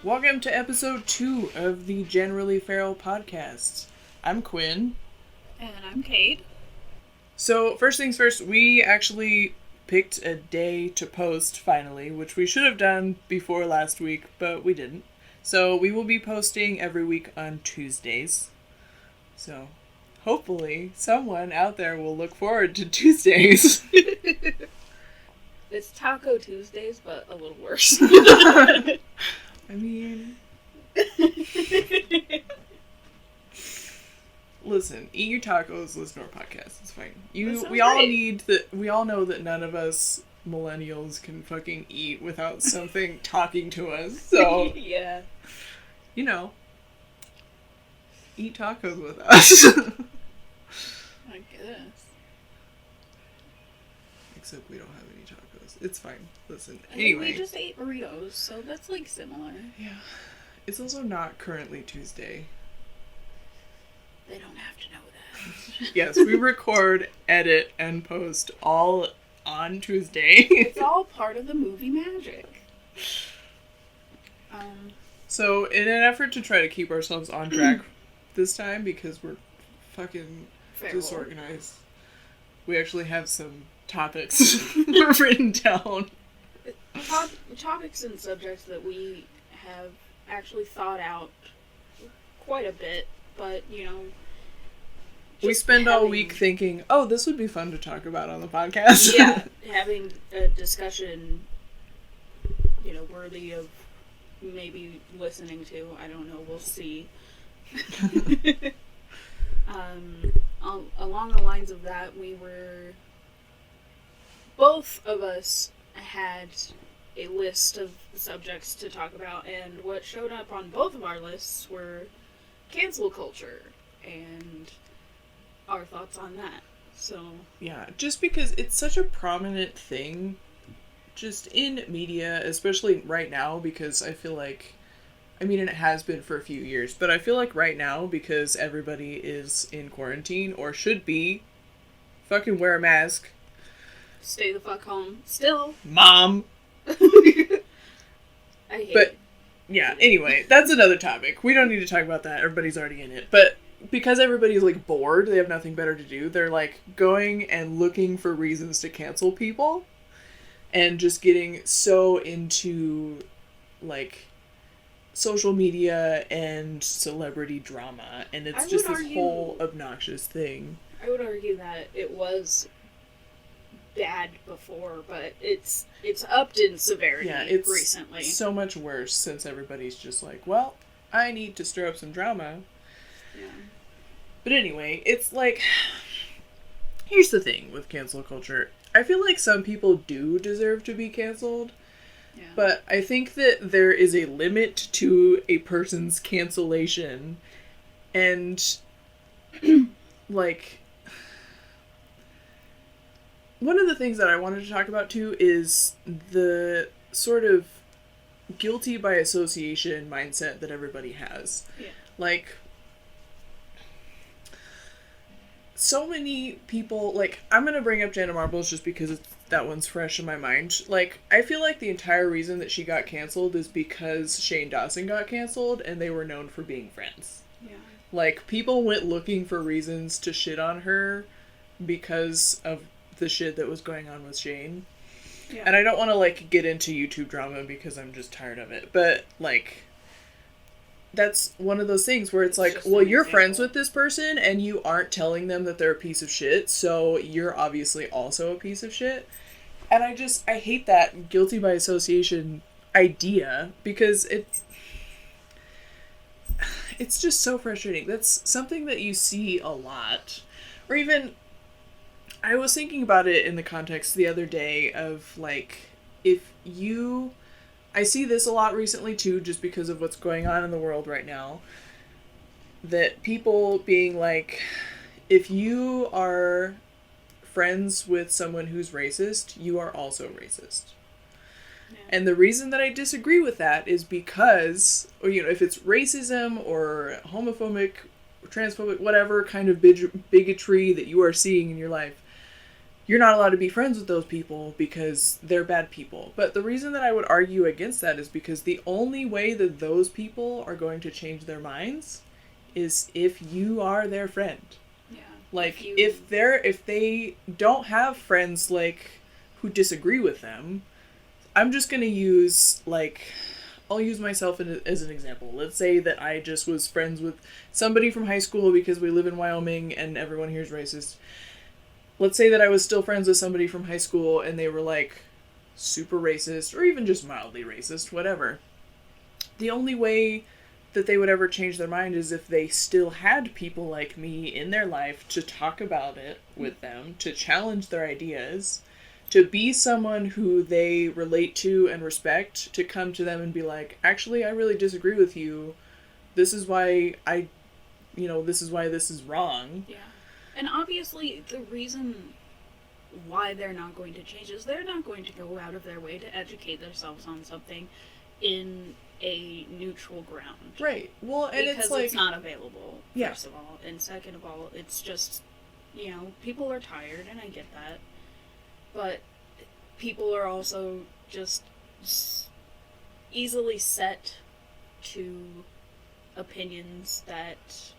Welcome to episode 2 of the Generally Feral podcast. I'm Quinn. And I'm Kate. So, first things first, we actually picked a day to post finally, which we should have done before last week, but we didn't. So, we will be posting every week on Tuesdays. So, hopefully, someone out there will look forward to Tuesdays. It's Taco Tuesdays, but a little worse. I mean... Listen, eat your tacos, listen to our podcast. It's fine. We all know that none of us millennials can fucking eat without something talking to us. So yeah. You know, eat tacos with us. I guess. Except we don't have any tacos. It's fine. Listen. I mean, Anyway. we just ate burritos, so that's like similar. Yeah. It's also not currently Tuesday. They don't have to know that. Yes, we record, edit, and post all on Tuesday. It's all part of the movie magic. So, in an effort to try to keep ourselves on track this time, because we're fucking disorganized, we actually have some topics written down. Topics and subjects that we have actually thought out quite a bit, but, you know... We spend all week thinking, oh, this would be fun to talk about on the podcast. Yeah, having a discussion, you know, worthy of maybe listening to. I don't know, we'll see. Along the lines of that, both of us had a list of subjects to talk about, and what showed up on both of our lists were cancel culture and our thoughts on that. So yeah, just because it's such a prominent thing just in media, especially right now, because I feel like, I mean, it has been for a few years, but I feel like right now, because everybody is in quarantine, or should be, fucking wear a mask. Stay the fuck home. Still. Mom! I hate it. Yeah, anyway, that's another topic. We don't need to talk about that. Everybody's already in it. But because everybody's, like, bored, they have nothing better to do, they're, like, going and looking for reasons to cancel people. And just getting so into, like, social media and celebrity drama. And it's just this whole obnoxious thing. I would argue that it was bad before, but it's upped in severity recently. So much worse since everybody's just like, well, I need to stir up some drama. Yeah. But anyway, it's like, here's the thing with cancel culture. I feel like some people do deserve to be canceled, but I think that there is a limit to a person's cancellation, and, like, one of the things that I wanted to talk about, too, is the sort of guilty by association mindset that everybody has. Yeah. Like, so many people, like, I'm gonna bring up Jana Marbles just because that one's fresh in my mind. Like, I feel like the entire reason that she got canceled is because Shane Dawson got canceled and they were known for being friends. Yeah. Like, people went looking for reasons to shit on her because of the shit that was going on with Shane. Yeah. And I don't want to, like, get into YouTube drama because I'm just tired of it. But, like, that's one of those things where it's like, well, you're friends with this person and you aren't telling them that they're a piece of shit, so you're obviously also a piece of shit. And I hate that guilty by association idea because it's just so frustrating. That's something that you see a lot. Or even, I was thinking about it in the context the other day of, like, I see this a lot recently, too, just because of what's going on in the world right now. That people being like, if you are friends with someone who's racist, you are also racist. Yeah. And the reason that I disagree with that is because, or, you know, if it's racism or homophobic, or transphobic, whatever kind of bigotry that you are seeing in your life, you're not allowed to be friends with those people because they're bad people. But the reason that I would argue against that is because the only way that those people are going to change their minds is if you are their friend. Yeah. Like, if they don't have friends, like, who disagree with them, I'm just gonna use, like, I'll use myself as an example. Let's say that I just was friends with somebody from high school because we live in Wyoming and everyone here is racist. Let's say that I was still friends with somebody from high school and they were, like, super racist or even just mildly racist, whatever. The only way that they would ever change their mind is if they still had people like me in their life to talk about it with them, to challenge their ideas, to be someone who they relate to and respect, to come to them and be like, actually, I really disagree with you. This is why this is wrong. Yeah. And obviously, the reason why they're not going to change is they're not going to go out of their way to educate themselves on something in a neutral ground. Right. Well, and because it's like... it's not available, yeah. first of all. And second of all, it's just, people are tired, and I get that. But people are also just easily set to opinions that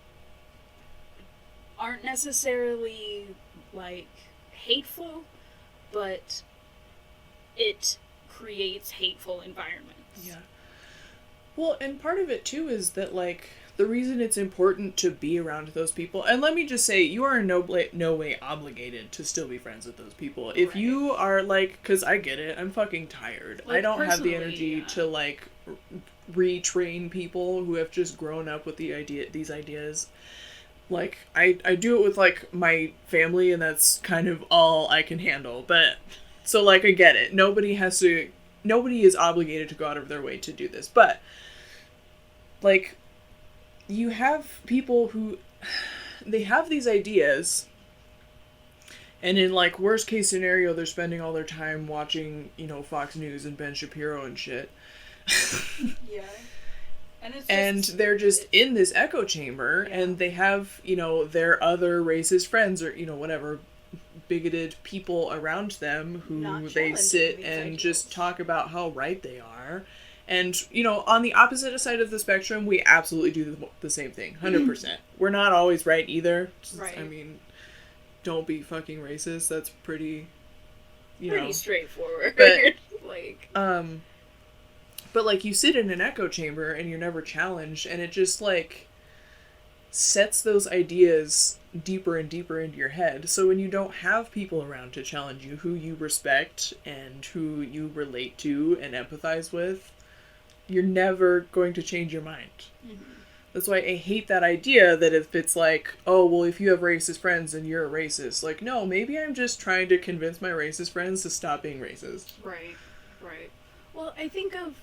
aren't necessarily, like, hateful, but it creates hateful environments. Yeah. Well, and part of it, too, is that, like, the reason it's important to be around those people, and let me just say, you are in no way obligated to still be friends with those people. If you are, like, because I get it, I'm fucking tired. Like, I don't have the energy to, like, retrain people who have just grown up with these ideas. Like, I do it with, like, my family, and that's kind of all I can handle. But, so, like, I get it. Nobody is obligated to go out of their way to do this. But, like, you have people who, they have these ideas, and in, like, worst case scenario, they're spending all their time watching, Fox News and Ben Shapiro and shit. Yeah. And they're just in this echo chamber, and they have, their other racist friends or, whatever, bigoted people around them who they sit and just talk about how right they are. And, on the opposite side of the spectrum, we absolutely do the same thing. 100%. We're not always right either. Right. I mean, don't be fucking racist. That's pretty, pretty straightforward. But, like... But, like, you sit in an echo chamber and you're never challenged, and it just, like, sets those ideas deeper and deeper into your head. So when you don't have people around to challenge you, who you respect and who you relate to and empathize with, you're never going to change your mind. Mm-hmm. That's why I hate that idea that if it's like, oh, well, if you have racist friends, then you're a racist. Like, no, maybe I'm just trying to convince my racist friends to stop being racist. Right. Well, I think of,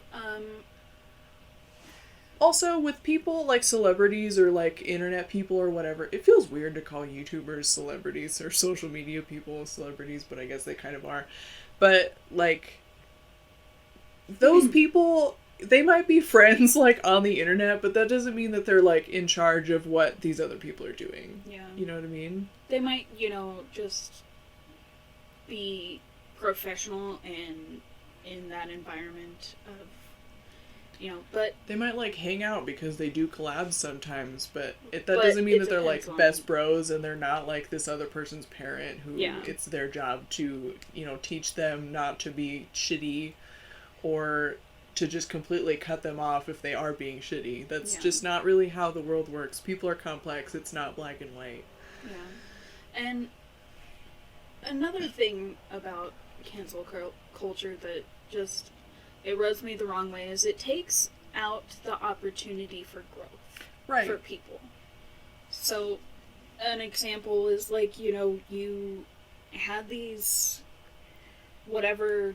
also, with people like celebrities or like internet people or whatever, it feels weird to call YouTubers celebrities or social media people celebrities, but I guess they kind of are. But, like, those people, they might be friends, like, on the internet, but that doesn't mean that they're, like, in charge of what these other people are doing. Yeah. You know what I mean? They might, just be professional and in that environment of, but... They might, like, hang out because they do collabs sometimes, but that doesn't mean that they're, like, best bros and they're not, like, this other person's parent who it's their job to, teach them not to be shitty or to just completely cut them off if they are being shitty. That's just not really how the world works. People are complex. It's not black and white. Yeah. And another thing about cancel culture that just, it rubs me the wrong way is it takes out the opportunity for growth for people. So an example is like, you had these whatever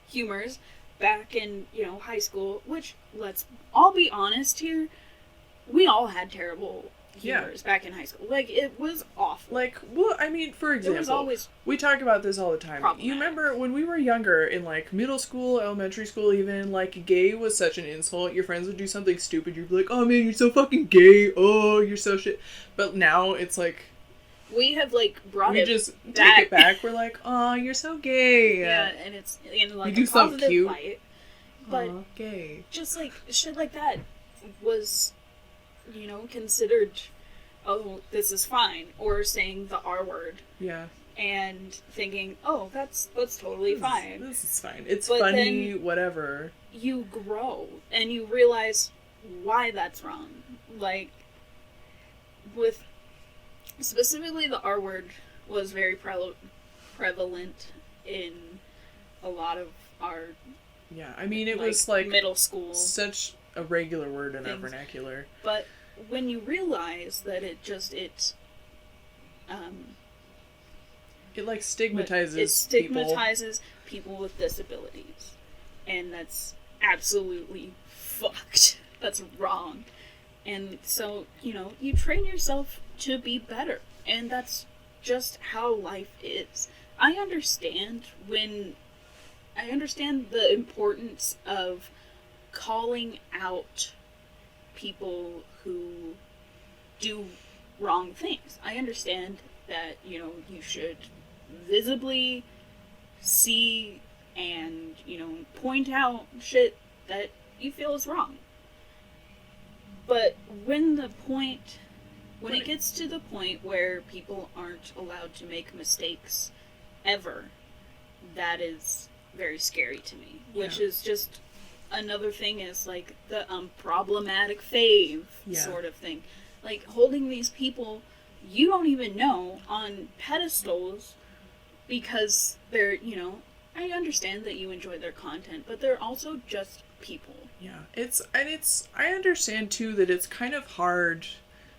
humors back in, high school, which, let's all be honest here, we all had terrible humors back in high school. Like, it was awful. Like, well, I mean, for example, it was always we talk about this all the time. You remember when we were younger, in, like, middle school, elementary school even, like, gay was such an insult. Your friends would do something stupid, you'd be like, oh man, you're so fucking gay, oh, you're so shit. But now, it's like, we have, like, brought we it just back. take it back. We're like, oh, you're so gay. Yeah, and it's in, like, we do a something positive cute. light. But Aw, gay. just, like, shit like that was, you know, considered, oh, this is fine. Or saying the R word. Yeah. And thinking, oh, that's totally fine. This is fine. It's But funny, then whatever. you grow, and you realize why that's wrong. Like, with... Specifically, the R word was very prevalent in a lot of our... Yeah, I mean, it was, like... middle school. Such a regular word in our things. vernacular. But when you realize that it like, stigmatizes It stigmatizes people with disabilities. And that's absolutely fucked. That's wrong. And so, you know, you train yourself to be better. And that's just how life is. I understand the importance of calling out people who do wrong things. I understand that, you know, you should visibly see and, you know, point out shit that you feel is wrong. But when it gets to the point where people aren't allowed to make mistakes ever, that is very scary to me. Yeah. Which is just another thing, is like the problematic fave sort of thing. Like, holding these people you don't even know on pedestals because they're, you know, I understand that you enjoy their content, but they're also just people. Yeah, I understand too that it's kind of hard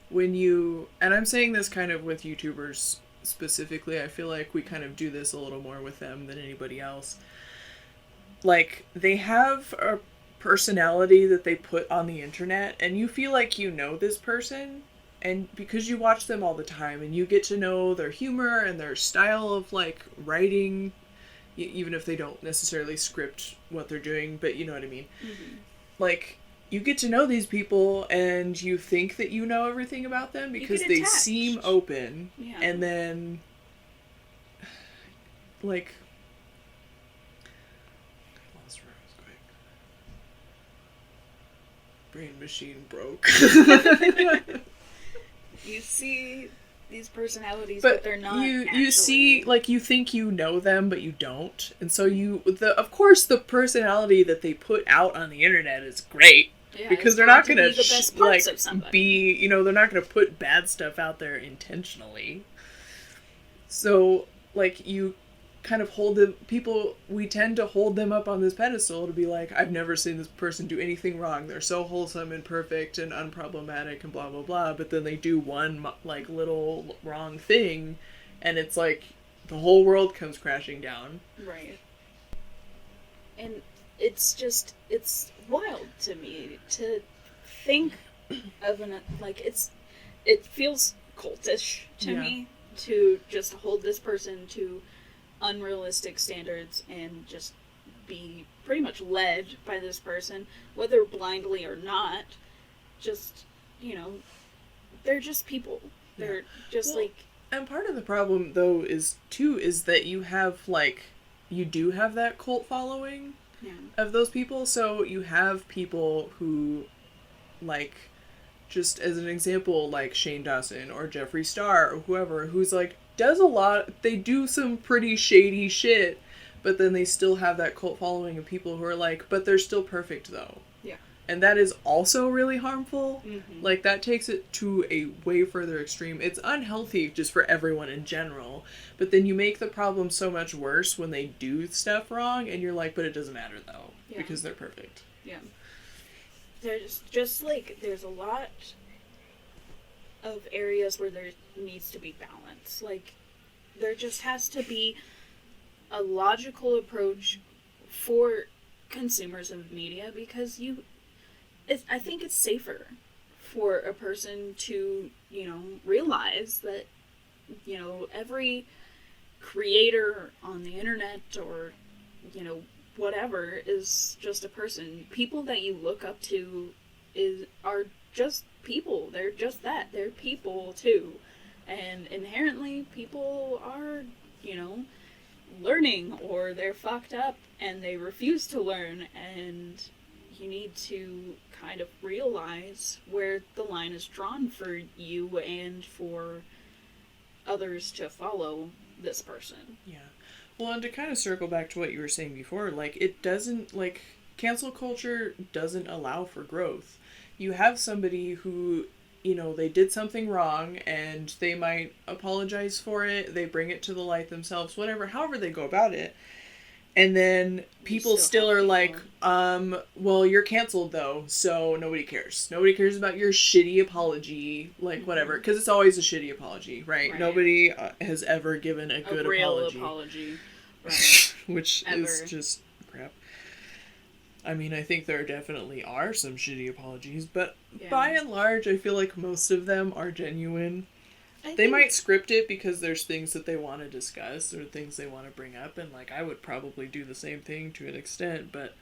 when you, and I'm saying this kind of with YouTubers specifically, I feel like we kind of do this a little more with them than anybody else. Like, they have a personality that they put on the internet, and you feel like you know this person, and because you watch them all the time, and you get to know their humor and their style of, like, writing, even if they don't necessarily script what they're doing, but you know what I mean. Mm-hmm. Like, you get to know these people, and you think that you know everything about them because they seem open, and then, like... Brain machine broke. You see these personalities, but they're not. You see, like, you think you know them, but you don't, and so of course the personality that they put out on the internet is great, because they're not gonna be, you know, they're not gonna put bad stuff out there intentionally. So, like, you kind of we tend to hold them up on this pedestal to be like, I've never seen this person do anything wrong. They're so wholesome and perfect and unproblematic and blah, blah, blah. But then they do one, like, little wrong thing, and it's like the whole world comes crashing down. Right. And it's wild to me to think of it feels cultish to me to just hold this person to unrealistic standards and just be pretty much led by this person, whether blindly or not. Just, you know, they're just people. They're just and part of the problem though is that you do have that cult following of those people. So you have people who, like, just as an example, like Shane Dawson or Jeffree Star or whoever, who's like, they do some pretty shady shit, but then they still have that cult following of people who are like, but they're still perfect though. Yeah. And that is also really harmful. Mm-hmm. Like, that takes it to a way further extreme. It's unhealthy just for everyone in general, but then you make the problem so much worse when they do stuff wrong, and you're like, but it doesn't matter though, because they're perfect. Yeah. There's just, like, there's a lot of areas where there needs to be balance. Like, there just has to be a logical approach for consumers of media, because I think it's safer for a person to, you know, realize that, you know, every creator on the internet or, you know, whatever is just a person. People that you look up to are just people. They're just that. They're people too. And inherently, people are, you know, learning, or they're fucked up and they refuse to learn, and you need to kind of realize where the line is drawn for you and for others to follow this person. Yeah. Well, and to kind of circle back to what you were saying before, like, it doesn't, like, cancel culture doesn't allow for growth. You have somebody who, you know, they did something wrong and they might apologize for it, they bring it to the light themselves, whatever, however they go about it. And then people still are like, well, you're canceled though, so nobody cares. Nobody cares about your shitty apology, like, whatever. Because it's always a shitty apology, right? Nobody has ever given a good real apology. Right. Which is just crap. I mean, I think there definitely are some shitty apologies, but by and large, I feel like most of them are genuine. They might script it because there's things that they want to discuss or things they want to bring up, and, like, I would probably do the same thing to an extent, but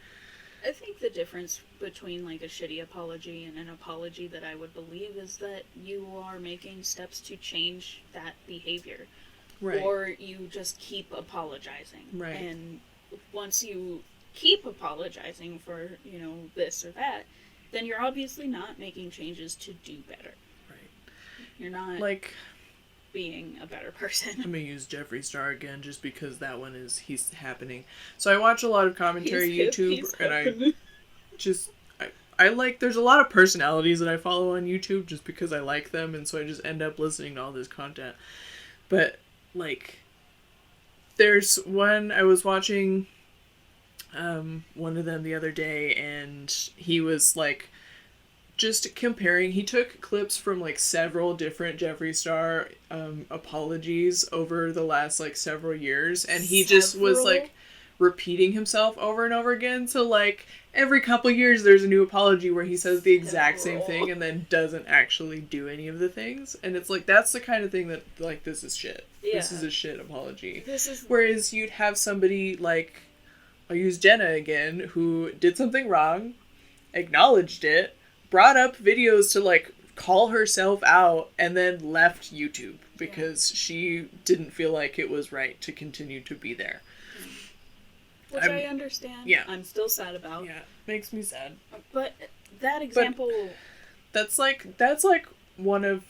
I think the difference between, like, a shitty apology and an apology that I would believe is that you are making steps to change that behavior. Right. Or you just keep apologizing. Right. And once you keep apologizing for, you know, this or that, then you're obviously not making changes to do better. Right. You're not, like, being a better person. I'm gonna use Jeffree Star again just because that one he's happening. So I watch a lot of commentary YouTube, and I like, there's a lot of personalities that I follow on YouTube just because I like them, and so I just end up listening to all this content. But, like, there's one, I was watching one of them the other day, and he was, like, just comparing, he took clips from, like, several different Jeffree Star apologies over the last, like, several years, and he just was, like, repeating himself over and over again. So, like, every couple years there's a new apology where he says the exact same thing and then doesn't actually do any of the things. And it's like, that's the kind of thing that, like, this is shit. Yeah. This is a shit apology. Whereas you'd have somebody like, I'll use Jenna again, who did something wrong, acknowledged it, brought up videos to, like, call herself out, and then left YouTube because she didn't feel like it was right to continue to be there. Which I understand. Yeah. I'm still sad about. Yeah, makes me sad. But that example... That's one of...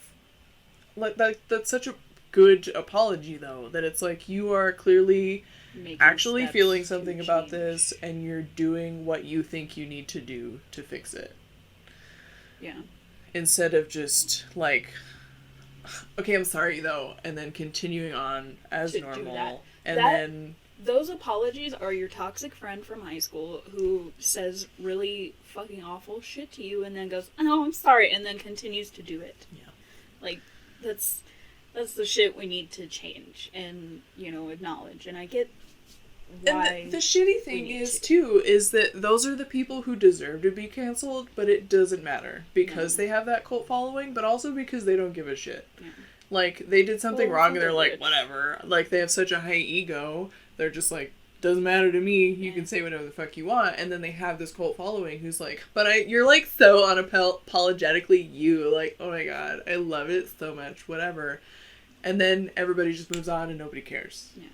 That's such a good apology, though, that it's like, you are clearly actually feeling something about this, and you're doing what you think you need to do to fix it. Yeah. Instead of just, like, okay, I'm sorry, though, and then continuing on as normal. And then... Those apologies are your toxic friend from high school who says really fucking awful shit to you and then goes, oh, I'm sorry, and then continues to do it. Yeah. Like, that's the shit we need to change and, you know, acknowledge. And I get why. And the shitty thing is, too, is that those are the people who deserve to be canceled, but it doesn't matter because they have that cult following, but also because they don't give a shit. Yeah. Like, they did something wrong and they're like, whatever. Like, they have such a high ego. They're just like, doesn't matter to me, you can say whatever the fuck you want. And then they have this cult following who's like, but you're, like, so unapologetically you, like, oh my god, I love it so much, whatever. And then everybody just moves on and nobody cares. Yeah.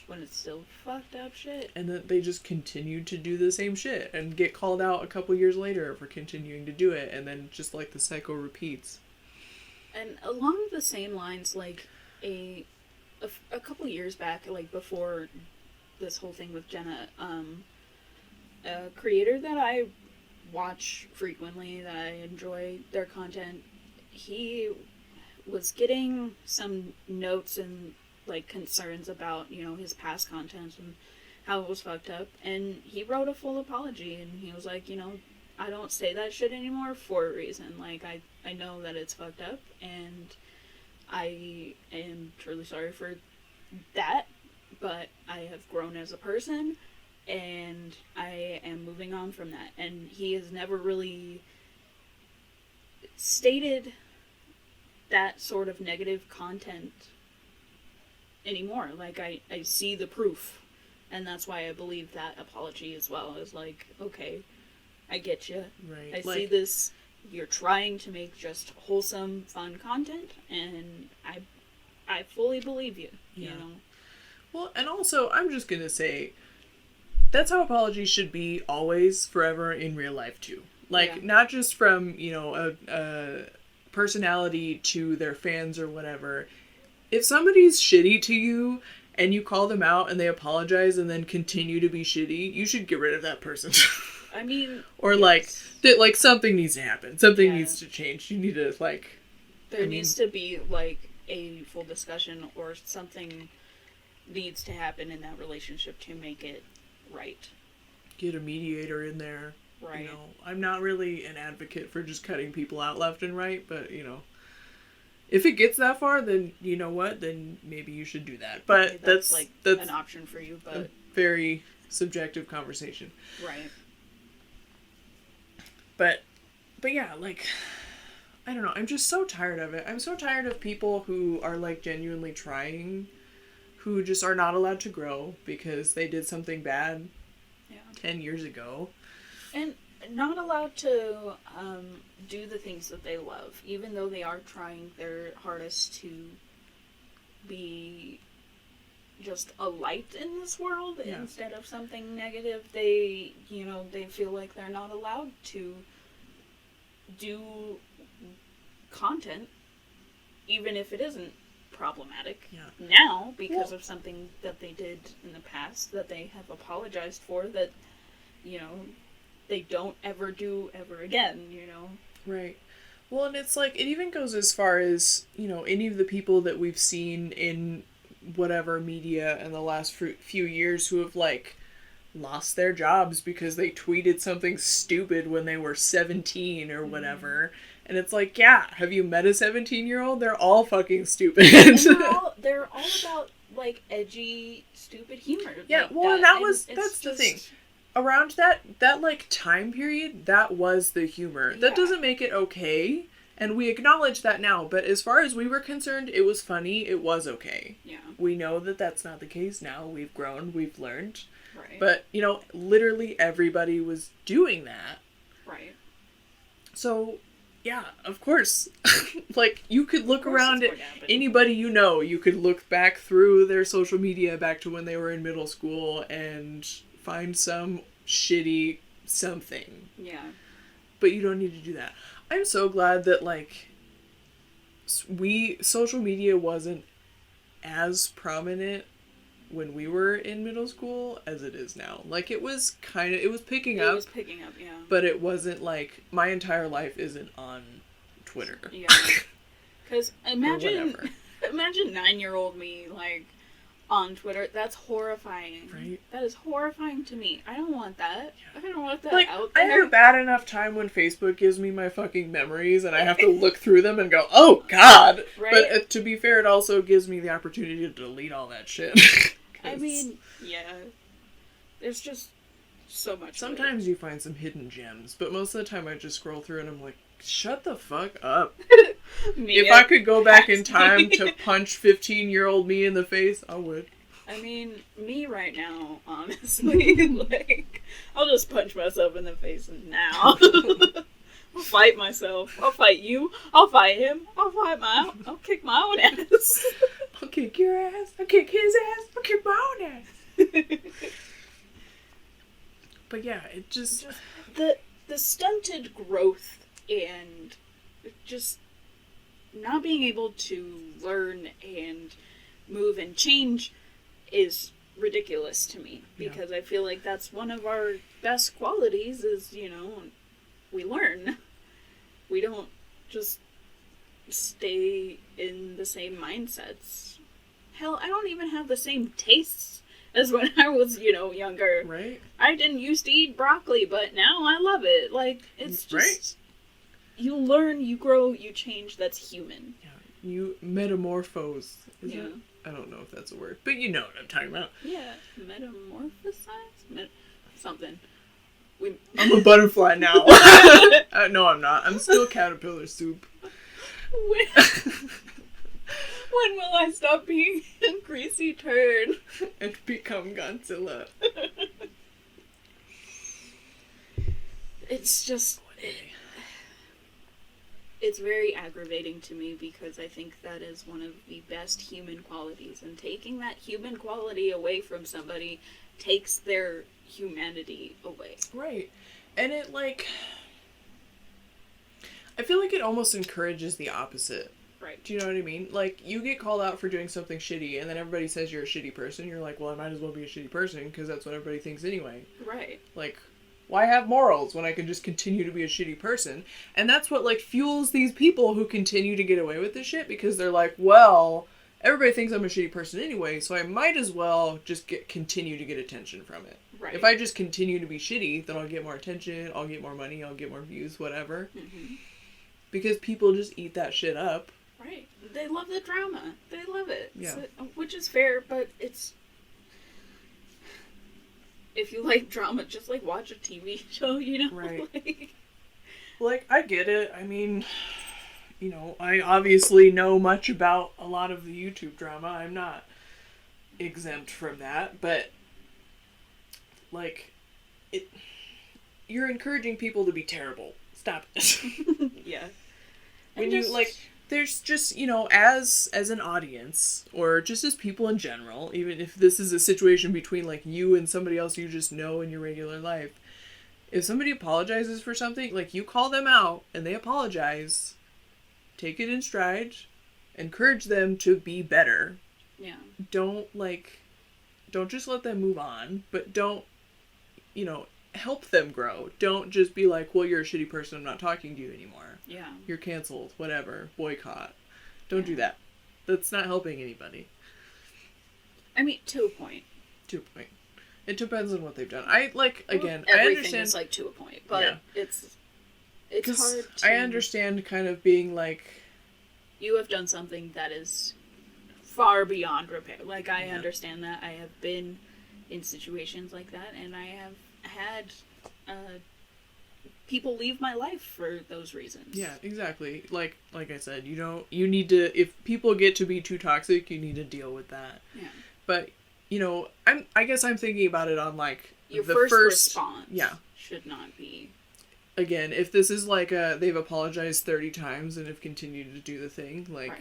When it's still fucked up shit. And then they just continue to do the same shit and get called out a couple years later for continuing to do it, and then just, like, the cycle repeats. And along the same lines, like, a couple years back, like, before this whole thing with Jenna, a creator that I watch frequently, that I enjoy their content, he was getting some notes and, like, concerns about, you know, his past content and how it was fucked up, and he wrote a full apology, and he was like, you know, I don't say that shit anymore for a reason. Like, I know that it's fucked up, and I am truly sorry for that, but I have grown as a person, and I am moving on from that. And he has never really stated that sort of negative content anymore. Like, I see the proof, and that's why I believe that apology as well is like, okay, I get you. Right. I see this you're trying to make just wholesome, fun content, and I fully believe you. You know. Well, and also, I'm just gonna say, that's how apologies should be always, forever, in real life too. Like, not just from, you know, a personality to their fans or whatever. If somebody's shitty to you and you call them out and they apologize and then continue to be shitty, you should get rid of that person. I mean, or yes. like something needs to happen. Something needs to change. You need to there needs to be like a full discussion, or something needs to happen in that relationship to make it right. Get a mediator in there. Right. You know, I'm not really an advocate for just cutting people out left and right, but, you know, if it gets that far, then you know what? Then maybe you should do that. But that's an option for you, but a very subjective conversation. Right. But yeah, like, I don't know. I'm just so tired of it. I'm so tired of people who are like genuinely trying, who just are not allowed to grow because they did something bad 10 years ago. And not allowed to do the things that they love, even though they are trying their hardest to be just a light in this world instead of something negative. They feel like they're not allowed to do content, even if it isn't problematic now, because of something that they did in the past that they have apologized for, that, you know, they don't ever do ever again, you know? Right. Well, and it's like, it even goes as far as, you know, any of the people that we've seen in whatever media in the last few years who have, like, lost their jobs because they tweeted something stupid when they were 17 or whatever. And it's like, yeah, have you met a 17-year-old? They're all fucking stupid. And they're all about, like, edgy, stupid humor. Yeah, like well, that. and that's the thing. Around that like time period, that was the humor. That doesn't make it okay, and we acknowledge that now, but as far as we were concerned, it was funny, it was okay. Yeah. We know that that's not the case now. We've grown, we've learned. Right. But, you know, literally everybody was doing that. Right. So, yeah, of course. Like, you could look around at anybody you know. You could look back through their social media back to when they were in middle school and find some shitty something. Yeah. But you don't need to do that. I'm so glad that, like, social media wasn't as prominent when we were in middle school as it is now. Like, it was picking up. It was picking up, yeah. But it wasn't like, my entire life isn't on Twitter. Yeah. Because imagine 9-year-old me, like, on Twitter. That's horrifying. Right? That is horrifying to me. I don't want that. Yeah. I don't want that out there. I have a bad enough time when Facebook gives me my fucking memories and I have to look through them and go, oh god! Right? But to be fair, it also gives me the opportunity to delete all that shit. I mean, yeah. There's just so much. Sometimes you find some hidden gems, but most of the time I just scroll through and I'm like, shut the fuck up. If I could go back in time to punch 15-year-old me in the face, I would. I mean, me right now, honestly, like, I'll just punch myself in the face now. I'll fight myself. I'll fight you. I'll fight him. I'll kick my own ass. I'll kick your ass. I'll kick his ass. I'll kick my own ass. But yeah, it just the stunted growth and just not being able to learn and move and change is ridiculous to me, because I feel like that's one of our best qualities is, you know, we learn. We don't just stay in the same mindsets. Hell, I don't even have the same tastes as when I was, you know, younger. Right. I didn't used to eat broccoli, but now I love it. Like, it's just... You learn, you grow, you change. That's human. Yeah. You metamorphose. Is it? I don't know if that's a word, but you know what I'm talking about. Yeah. Metamorphosize? Something. I'm a butterfly now. No, I'm not. I'm still caterpillar soup. When will I stop being a greasy turd? And become Godzilla? It's just... it's very aggravating to me because I think that is one of the best human qualities, and taking that human quality away from somebody takes their humanity away. Right. And it, like, I feel like it almost encourages the opposite. Right. Do you know what I mean? Like, you get called out for doing something shitty, and then everybody says you're a shitty person. You're like, well, I might as well be a shitty person, because that's what everybody thinks anyway. Right. Like, why have morals when I can just continue to be a shitty person? And that's what, like, fuels these people who continue to get away with this shit, because they're like, well, everybody thinks I'm a shitty person anyway, so I might as well just continue to get attention from it. Right. If I just continue to be shitty, then I'll get more attention, I'll get more money, I'll get more views, whatever. Mm-hmm. Because people just eat that shit up. Right. They love the drama. They love it. Yeah. So, which is fair, but it's... If you like drama, just, like, watch a TV show, you know? Right. Like, I get it. I mean, you know, I obviously know much about a lot of the YouTube drama. I'm not exempt from that, but, like, you're encouraging people to be terrible. Stop it. Yeah. When you, like... There's just, you know, as an audience, or just as people in general, even if this is a situation between, like, you and somebody else you just know in your regular life, if somebody apologizes for something, like, you call them out, and they apologize, take it in stride, encourage them to be better. Yeah. Don't just let them move on, but don't, you know, help them grow. Don't just be like, well, you're a shitty person, I'm not talking to you anymore. Yeah. You're canceled, whatever, boycott. Don't do that. That's not helping anybody. I mean, to a point. To a point. It depends on what they've done. I understand. Everything is, like, to a point, but it's hard to... I understand kind of being like... You have done something that is far beyond repair. Like, I understand that. I have been in situations like that, and I have had people leave my life for those reasons. Yeah, exactly. Like I said, you need to, if people get to be too toxic, you need to deal with that. Yeah. But, you know, I guess I'm thinking about it on, like, your the first response should not be... Again, if this is like they've apologized 30 times and have continued to do the thing, like,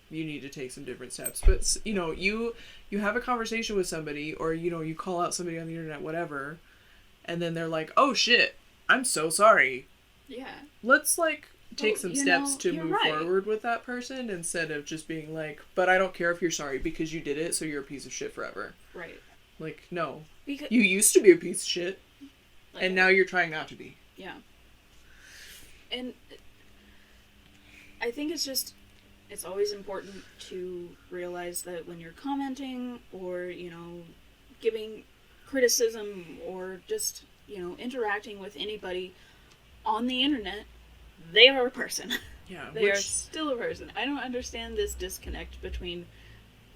you need to take some different steps. But, you know, you have a conversation with somebody, or, you know, you call out somebody on the internet, whatever, and then they're like, oh shit, I'm so sorry. Yeah. Let's, like, take some steps to move forward with that person, instead of just being like, but I don't care if you're sorry because you did it, so you're a piece of shit forever. Right. Like, no. Because you used to be a piece of shit, and now you're trying not to be. Yeah. And I think it's always important to realize that when you're commenting or, you know, giving criticism or just, you know, interacting with anybody on the internet, they are a person. Yeah. They are still a person. I don't understand this disconnect between,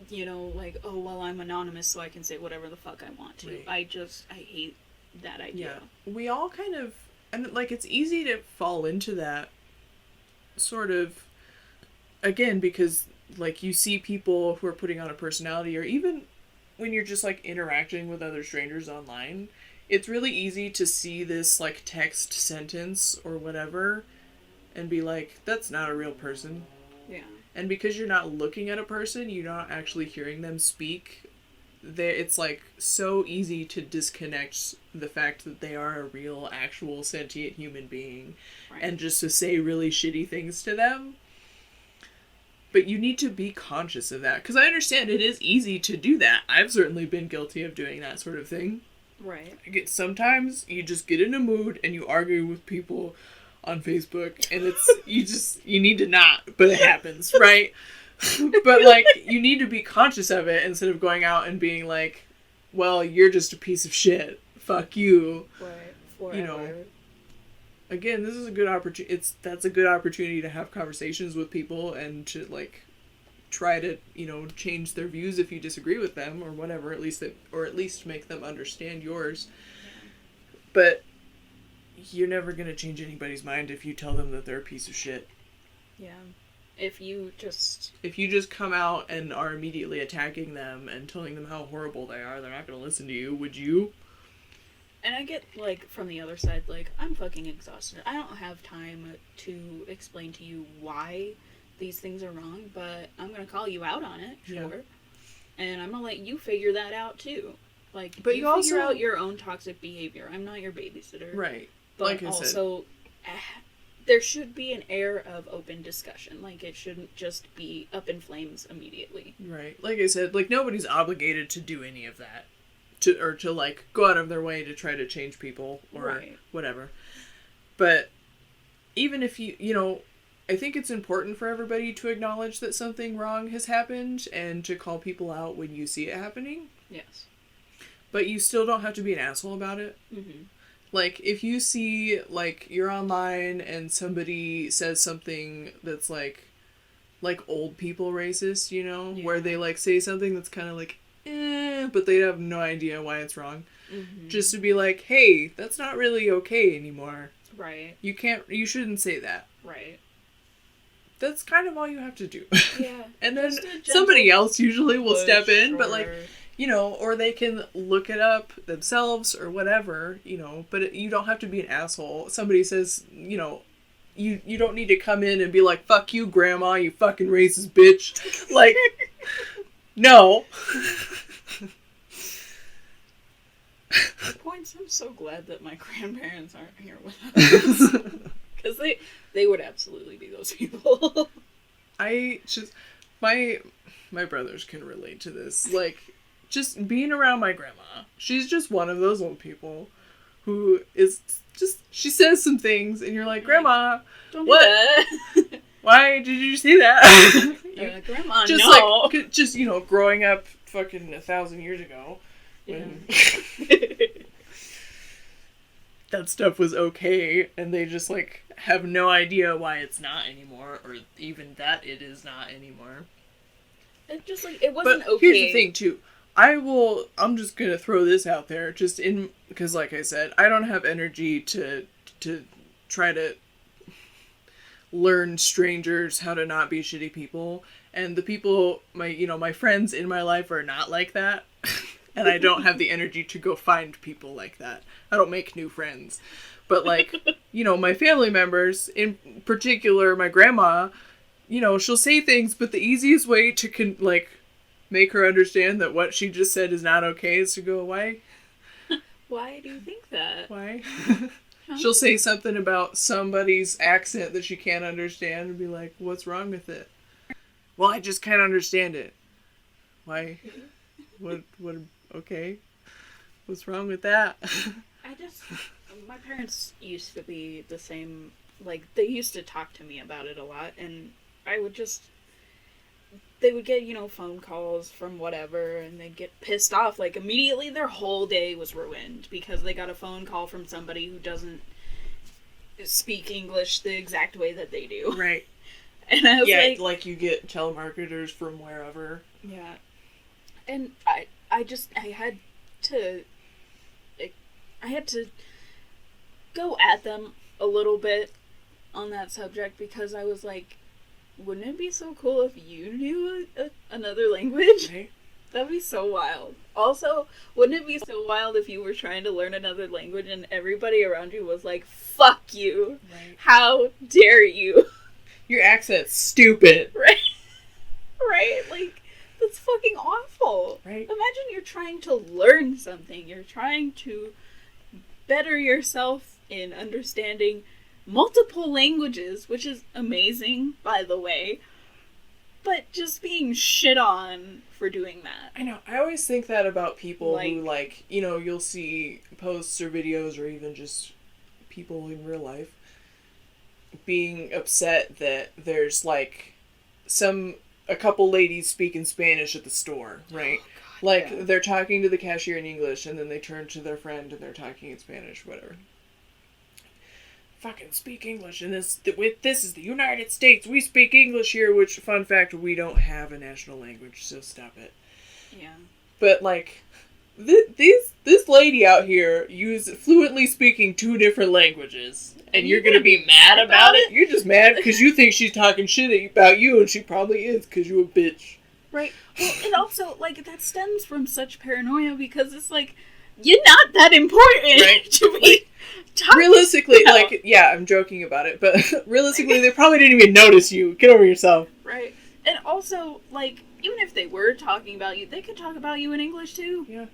you know, like, oh, well, I'm anonymous so I can say whatever the fuck I want to. Right. I hate that idea. Yeah. We all kind of, and, like, it's easy to fall into that sort of, again, because, like, you see people who are putting on a personality, or even when you're just, like, interacting with other strangers online, it's really easy to see this, like, text sentence or whatever and be like, that's not a real person. Yeah. And because you're not looking at a person, you're not actually hearing them speak, it's, like, so easy to disconnect the fact that they are a real, actual, sentient human being, and just to say really shitty things to them. But you need to be conscious of that, because I understand it is easy to do that. I've certainly been guilty of doing that sort of thing. Right. Sometimes you just get in a mood and you argue with people on Facebook, and it's, you need to not, but it happens, right? But, like, you need to be conscious of it instead of going out and being like, well, you're just a piece of shit. Fuck you. Right. Forever. You know, again, this is a good opportunity. That's a good opportunity to have conversations with people and to, like, try to, you know, change their views if you disagree with them or whatever, at least make them understand yours. But you're never going to change anybody's mind if you tell them that they're a piece of shit. Yeah. If you just come out and are immediately attacking them and telling them how horrible they are, they're not going to listen to you, would you? And I get, like, from the other side, like, I'm fucking exhausted. I don't have time to explain to you why these things are wrong, but I'm gonna call you out on it, sure. Yeah. And I'm gonna let you figure that out, too. Like, but you figure out your own toxic behavior. I'm not your babysitter. Right. But like also, there should be an air of open discussion. Like, it shouldn't just be up in flames immediately. Right. Like I said, like, nobody's obligated to do any of that. To like, go out of their way to try to change people or whatever. But even if you know, I think it's important for everybody to acknowledge that something wrong has happened and to call people out when you see it happening. Yes. But you still don't have to be an asshole about it. Mm-hmm. Like, if you see, like, you're online and somebody says something that's, like old people racist, you know? Yeah. Where they, like, say something that's kind of, like, but they have no idea why it's wrong. Mm-hmm. Just to be like, hey, that's not really okay anymore. Right. You shouldn't say that. Right. That's kind of all you have to do. Yeah. And then somebody else usually will step in, but, like, you know, or they can look it up themselves or whatever, you know, but you don't have to be an asshole. Somebody says, you know, you don't need to come in and be like, fuck you, grandma, you fucking racist bitch. Like, no. Points, I'm so glad that my grandparents aren't here with us. Because they would absolutely be those people. My brothers can relate to this. Like, just being around my grandma, she's just one of those old people who is just, she says some things and you're like, Grandma, don't what? Do that. Why did you say that? Grandma, just no. Like, just, you know, growing up fucking 1,000 years ago. When that stuff was okay and they just, like, have no idea why it's not anymore or even that it is not anymore. It just, like, it wasn't okay. But here's the thing, too. I'm just gonna throw this out there, because like I said, I don't have energy to try to learn strangers how to not be shitty people, and the people, my friends in my life are not like that, and I don't have the energy to go find people like that. I don't make new friends. But, like, you know, my family members, in particular, my grandma, you know, she'll say things, but the easiest way to, make her understand that what she just said is not okay is to go, why? Why do you think that? Why? She'll say something about somebody's accent that she can't understand and be like, what's wrong with it? Well, I just can't understand it. Why? What, okay. What's wrong with that? My parents used to be the same, like, they used to talk to me about it a lot, and they would get, you know, phone calls from whatever, and they'd get pissed off. Like, immediately their whole day was ruined because they got a phone call from somebody who doesn't speak English the exact way that they do. Right. And I was like you get telemarketers from wherever. Yeah. And I had to go at them a little bit on that subject because I was like, wouldn't it be so cool if you knew another language? Right. That'd be so wild. Also, wouldn't it be so wild if you were trying to learn another language and everybody around you was like, fuck you. Right. How dare you? Your accent's stupid. Right. Right? Like, that's fucking awful. Right. Imagine you're trying to learn something. You're trying to better yourself in understanding multiple languages, which is amazing, by the way, but just being shit on for doing that. I know. I always think that about people who, like, you know, you'll see posts or videos or even just people in real life being upset that there's, like, a couple ladies speaking Spanish at the store, right? Oh, God, like, yeah. They're talking to the cashier in English, and then they turn to their friend and they're talking in Spanish, whatever. Fucking speak English, and this is the United States. We speak English here, which, fun fact, we don't have a national language, so stop it. Yeah. But, like, this lady out here fluently speaking 2 different languages, and you're gonna be mad about it? You're just mad because you think she's talking shit about you, and she probably is, because you're a bitch. Right. Well, it also, like, that stems from such paranoia, because it's like, you're not that important right? to be Realistically, about. like, yeah, I'm joking about it, but realistically, they probably didn't even notice you. Get over yourself. Right. And also, like, even if they were talking about you, they could talk about you in English, too. Yeah.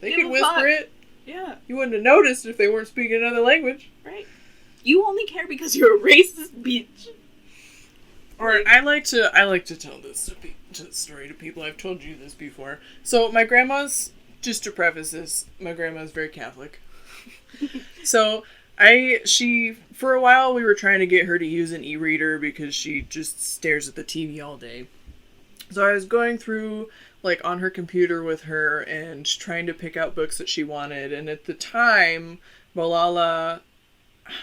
They Give could a whisper fuck. it. Yeah. You wouldn't have noticed if they weren't speaking another language. Right. You only care because you're a racist bitch. Or I like to tell this story to people. I've told you this before. So my grandma's, just to preface this, my grandma's very Catholic. So she for a while we were trying to get her to use an e-reader because she just stares at the TV all day. So I was going through like on her computer with her and trying to pick out books that she wanted, and at the time Malala,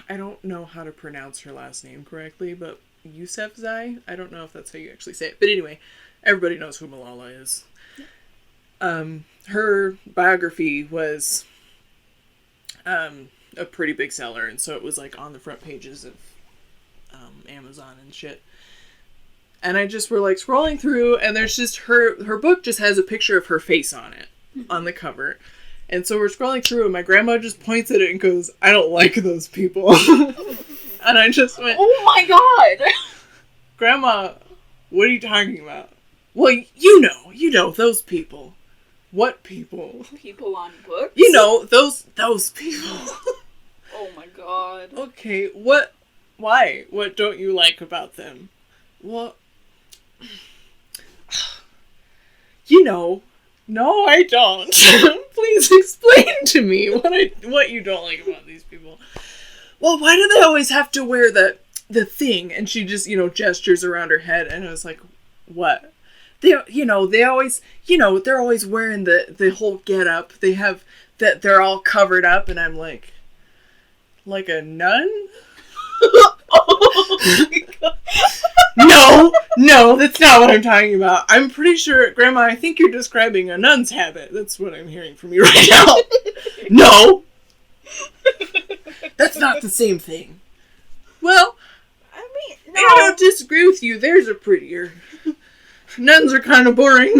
I don't know how to pronounce her last name correctly, but Yousafzai? I don't know if that's how you actually say it. But anyway, everybody knows who Malala is. Her biography was a pretty big seller, and so it was like on the front pages of Amazon and shit. And I just were like scrolling through, and there's just her book just has a picture of her face on it, on the cover. And so we're scrolling through, and my grandma just points at it and goes, "I don't like those people." And I just went, "Oh my god!" "Grandma, what are you talking about?" "Well, you know, those people." "What people?" "People on books?" "You know, those people." "Oh my god." "Okay, what, why? What don't you like about them?" "Well, you know, no, I don't." "Please explain to me what you don't like about these people." "Well, why do they always have to wear the thing?" And she just, gestures around her head, and I was like, "What?" They're always wearing the whole get-up. They have that, they're all covered up, and I'm like a nun?" Oh my god. No, that's not what I'm talking about. I'm pretty sure, Grandma, I think you're describing a nun's habit. That's what I'm hearing from you right now. No! That's not the same thing. Well, I mean, no. I don't disagree with you. There's a prettier. Nuns are kind of boring.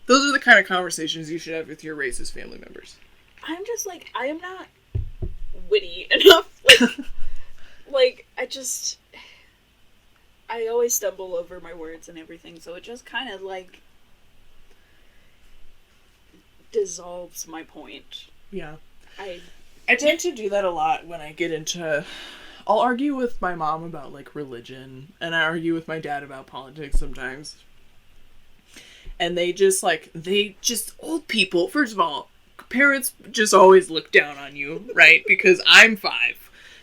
Those are the kind of conversations you should have with your racist family members. I'm just like, I am not witty enough. Like, I always stumble over my words and everything, so it just kind of like dissolves my point. Yeah. I tend to do that a lot when I get into... I'll argue with my mom about, like, religion, and I argue with my dad about politics sometimes. And old people, first of all, parents just always look down on you, right? Because I'm 5.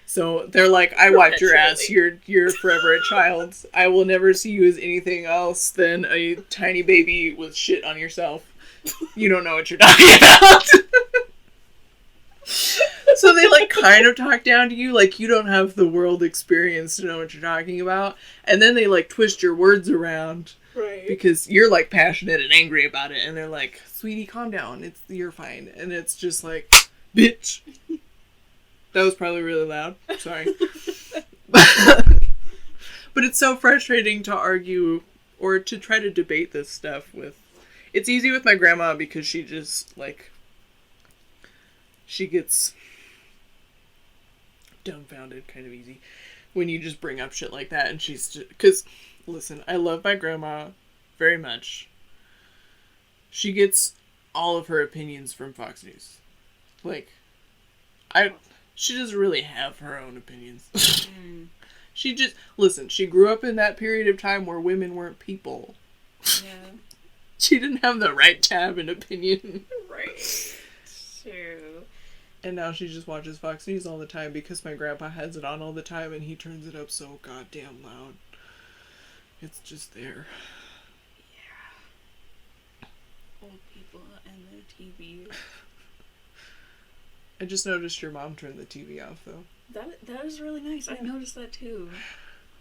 So they're like, "I wiped your ass, you're forever a child. I will never see you as anything else than a tiny baby with shit on yourself. You don't know what you're talking about." So they, like, kind of talk down to you, like you don't have the world experience to know what you're talking about. And then they, like, twist your words around. right. Because you're, like, passionate and angry about it. And they're like, "Sweetie, calm down. You're fine." And it's just like, bitch. That was probably really loud. Sorry. But it's so frustrating to argue or to try to debate this stuff with. It's easy with my grandma because she just, like, she gets dumbfounded kind of easy when you just bring up shit like that. And she's just, because, listen, I love my grandma very much. She gets all of her opinions from Fox News. Like, she doesn't really have her own opinions. She just, listen, she grew up in that period of time where women weren't people. Yeah. She didn't have the right to have an opinion. Right. True. And now she just watches Fox News all the time because my grandpa has it on all the time and he turns it up so goddamn loud. It's just there. Yeah. Old people and their TV. I just noticed your mom turned the TV off, though. That is really nice. I noticed that too.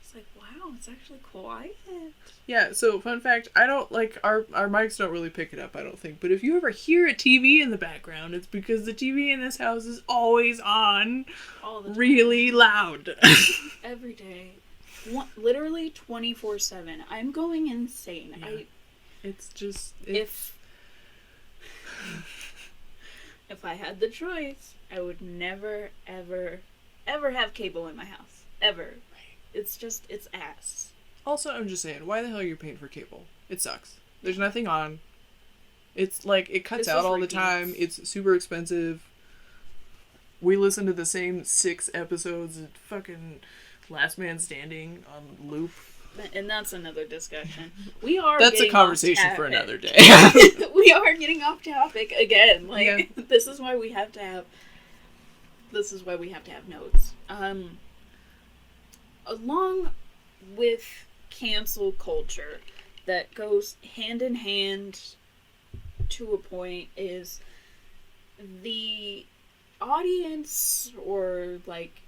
It's like, wow, it's actually quiet. Yeah, so fun fact, I don't, like, our mics don't really pick it up, I don't think. But if you ever hear a TV in the background, it's because the TV in this house is always on. All the time. Really loud. Every day. literally 24/7. I'm going insane. Yeah. It's just... If I had the choice, I would never, ever, ever have cable in my house. Ever. Right. It's ass. Also, I'm just saying, why the hell are you paying for cable? It sucks. There's nothing on. It's like, it cuts out all the time. It's super expensive. We listen to the same 6 episodes of fucking Last Man Standing on loop. And that's another discussion. That's a conversation for another day. We are getting off topic again. Like, yeah. This is why we have to have notes. Along with cancel culture that goes hand in hand to a point is the audience, or like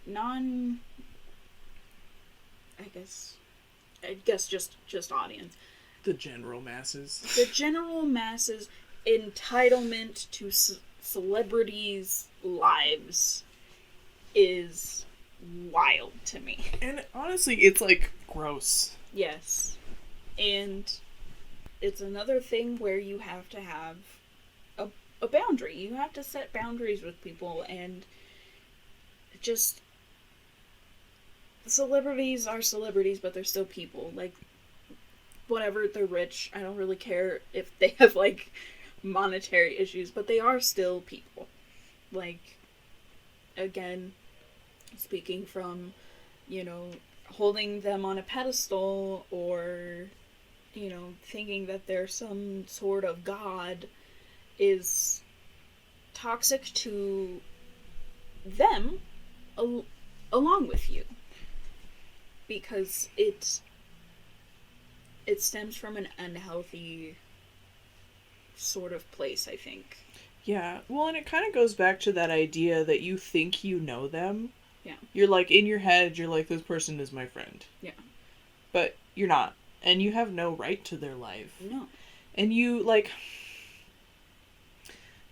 I guess just audience. The general masses. The general masses' entitlement to celebrities' lives is wild to me. And honestly, it's like gross. Yes. And it's another thing where you have to have a boundary. You have to set boundaries with people, and just... Celebrities are celebrities, but they're still people. Like, whatever, they're rich. I don't really care if they have, like, monetary issues, but they are still people. Like, again, speaking from, holding them on a pedestal, or, thinking that they're some sort of god is toxic to them along with you. Because it stems from an unhealthy sort of place, I think. Yeah, well, and it kind of goes back to that idea that you think you know them. Yeah. You're like, in your head, you're like, this person is my friend. Yeah. But you're not. And you have no right to their life. No. And you, like...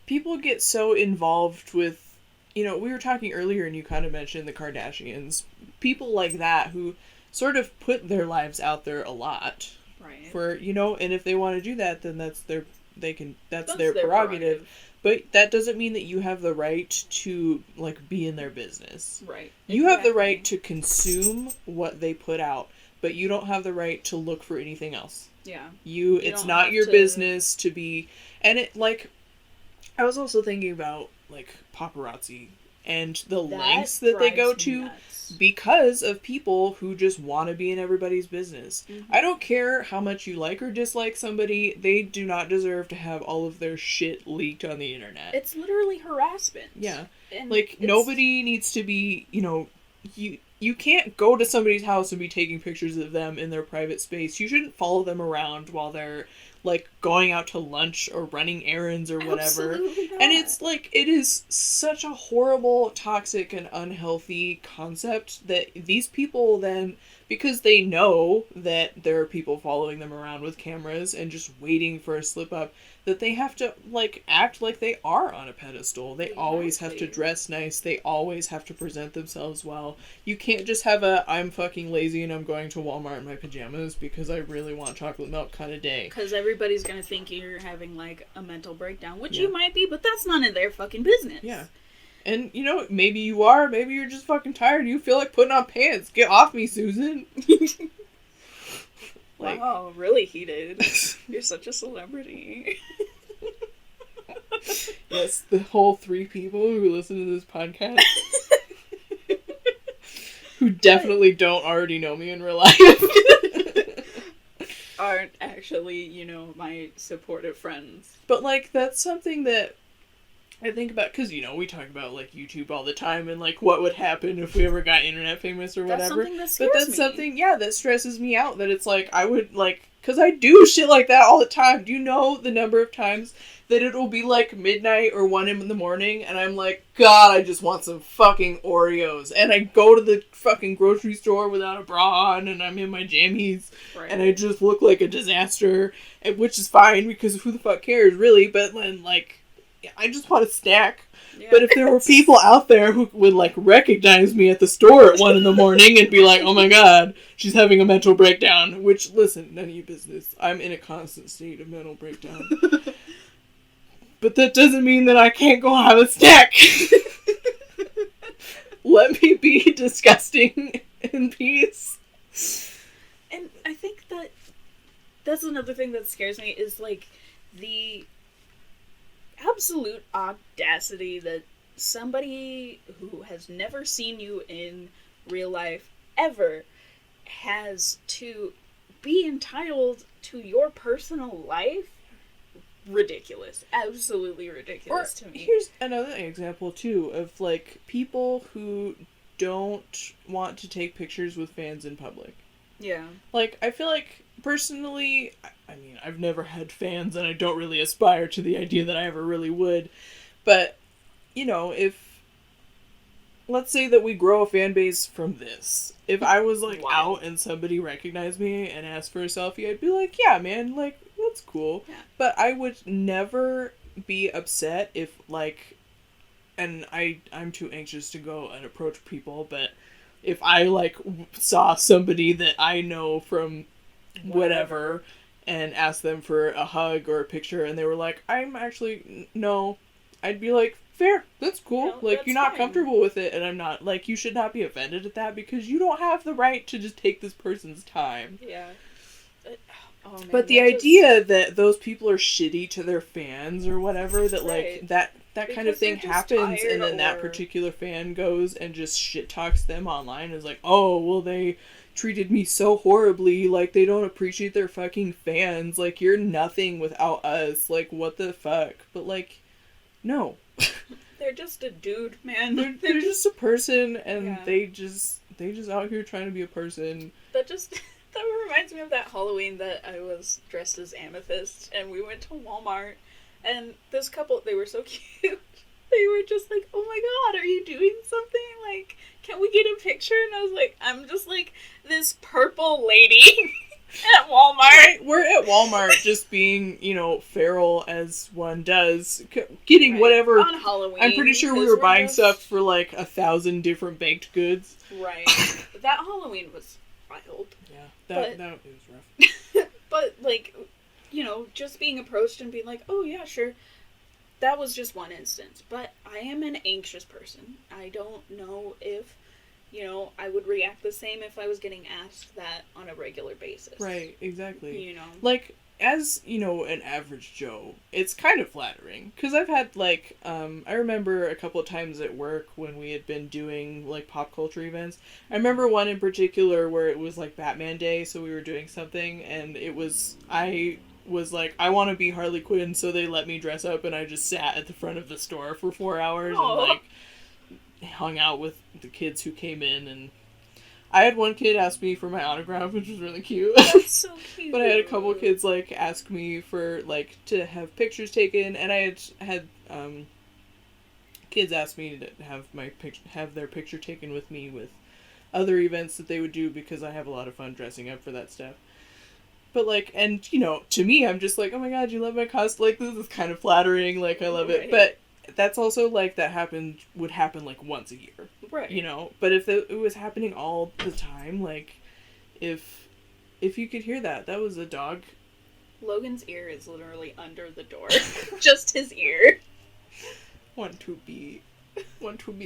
People get so involved with... we were talking earlier and you kind of mentioned the Kardashians. People like that who sort of put their lives out there a lot. Right. For, and if they want to do that, then that's their prerogative. But that doesn't mean that you have the right to, like, be in their business. Right. You have the right to consume what they put out, but you don't have the right to look for anything else. Yeah. It's not your business to be... And it, like... I was also thinking about, like, paparazzi and the lengths that they go to because of people who just want to be in everybody's business. Mm-hmm. I don't care how much you like or dislike somebody, they do not deserve to have all of their shit leaked on the internet. It's literally harassment. Yeah. And like, nobody needs to be, you can't go to somebody's house and be taking pictures of them in their private space. You shouldn't follow them around while they're, like, going out to lunch or running errands or whatever. Absolutely not. And it's, like, it is such a horrible, toxic, and unhealthy concept that these people then, because they know that there are people following them around with cameras and just waiting for a slip-up, that they have to, like, act like they are on a pedestal. They always have to dress nice. They always have to present themselves well. You can't just have I'm fucking lazy and I'm going to Walmart in my pajamas because I really want chocolate milk kind of day. Because everybody's going to think you're having, like, a mental breakdown, which you might be, but that's none of their fucking business. Yeah. And, maybe you are. Maybe you're just fucking tired. You feel like putting on pants. Get off me, Susan. Like, wow, really heated. You're such a celebrity. Yes, the whole 3 people who listen to this podcast who definitely don't already know me in real life aren't actually, my supportive friends. But, like, that's something that I think about, because, we talk about, like, YouTube all the time and, like, what would happen if we ever got internet famous or whatever. That's something that scares But that's me. something, that stresses me out, that it's like, I would, like, because I do shit like that all the time. Do you know the number of times that it'll be, like, midnight or 1 in the morning, and I'm like, God, I just want some fucking Oreos. And I go to the fucking grocery store without a bra on, and I'm in my jammies, and I just look like a disaster, which is fine, because who the fuck cares, really, but then, like, I just want a snack. Yeah. But if there were people out there who would, like, recognize me at the store at 1 a.m. and be like, oh my god, she's having a mental breakdown. Which, listen, none of your business. I'm in a constant state of mental breakdown. But that doesn't mean that I can't go have a snack. Let me be disgusting in peace. And I think that's another thing that scares me is, like, the absolute audacity that somebody who has never seen you in real life ever has to be entitled to your personal life. Ridiculous. Absolutely ridiculous to me. Here's another example, too, of, like, people who don't want to take pictures with fans in public. Yeah. Like, I feel like, personally, I mean, I've never had fans, and I don't really aspire to the idea that I ever really would, but, you know, if, let's say that we grow a fan base from this. If I was, like, out and somebody recognized me and asked for a selfie, I'd be like, yeah, man, like, that's cool. Yeah. But I would never be upset if, like, and I'm too anxious to go and approach people, but if I, like, saw somebody that I know from whatever and asked them for a hug or a picture and they were like, I'm actually, no, I'd be like, fair, that's cool. No, like, that's you're not fine. comfortable with it, and I'm not. Like, you should not be offended at that because you don't have the right to just take this person's time. Yeah. Oh, man, But the idea that those people are shitty to their fans or whatever, that, Right. like, that kind of Because thing they're just happens, tired and then that or- particular fan goes and just shit talks them online, is like, oh, well, they treated me so horribly, like, they don't appreciate their fucking fans, like, you're nothing without us, like, what the fuck? But, like, no. They're just a dude, man. They're just a person, and Yeah. they just out here trying to be a person. That reminds me of that Halloween that I was dressed as Amethyst, and we went to Walmart, and this couple, they were so cute. They were just like, oh my god, are you doing something? Like, can we get a picture? And I was like, I'm just like this purple lady at Walmart. Right, we're at Walmart just being, you know, feral as one does, getting Right. whatever. On Halloween. I'm pretty sure we 'cause were we're buying just- stuff for like 1,000 different baked goods. Right. That Halloween was wild. Yeah, But- that was rough. But, like, you know, just being approached and being like, oh, yeah, sure. That was just one instance. But I am an anxious person. I don't know if, you know, I would react the same if I was getting asked that on a regular basis. Right, exactly. You know? Like, as, you know, an average Joe, it's kind of flattering. Because I've had, like, I remember a couple of times at work when we had been doing, like, pop culture events. I remember one in particular where it was, like, Batman Day, so we were doing something, and I was like, I want to be Harley Quinn, so they let me dress up, and I just sat at the front of the store for 4 hours Aw. and, like, hung out with the kids who came in, and I had one kid ask me for my autograph, which was really cute. That's so cute. But I had a couple kids, like, ask me for, like, to have pictures taken, and I had kids ask me to have their picture taken with me with other events that they would do, because I have a lot of fun dressing up for that stuff. But, like, and, you know, to me, I'm just like, oh my god, you love my costume, like, this is kind of flattering, like, I love it, Right. but that's also, like, would happen, like, once a year. Right. You know, but if it was happening all the time, like, if you could hear that was a dog. Logan's ear is literally under the door. Just his ear. Want to be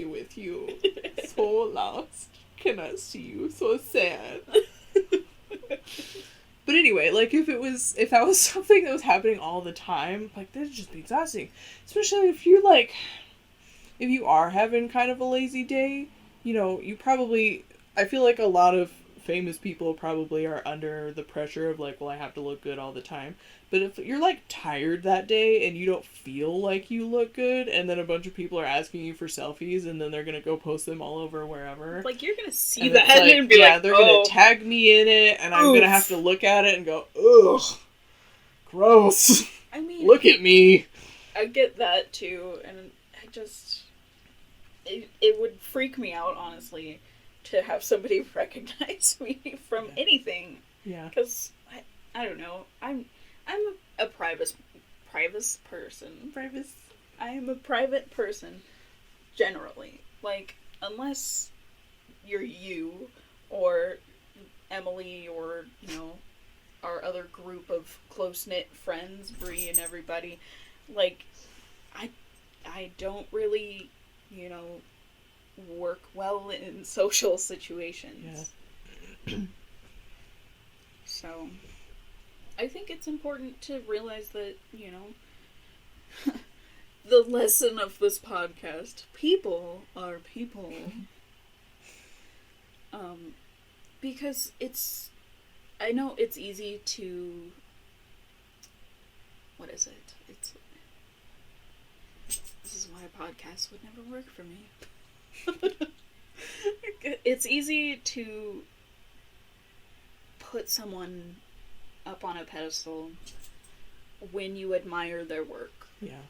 with you. So lost. Cannot see you. So sad. But anyway, like, if that was something that was happening all the time, like, that'd just be exhausting. Especially if you, like, if you are having kind of a lazy day, you know, I feel like a lot of famous people probably are under the pressure of, like, well, I have to look good all the time. But if you're, like, tired that day and you don't feel like you look good, and then a bunch of people are asking you for selfies, and then they're gonna go post them all over wherever. Like, you're gonna see And that it's like, and be yeah, like, they're oh. gonna tag me in it, and I'm Oof. gonna have to look at it and go, ugh, gross. I mean, Look at me. I get that too, and I just... It would freak me out, honestly, to have somebody recognize me from anything. Yeah. Because, I don't know, I'm a private person. I am a private person, generally. Like, unless you're you, or Emily, or, you know, our other group of close-knit friends, Bree and everybody, like, I don't really, you know, work well in social situations. Yeah. So, I think it's important to realize that, you know, the lesson of this podcast, people are people. Because I know it's easy to, what is it? This is why a podcast would never work for me. It's easy to put someone up on a pedestal when you admire their work. Yeah.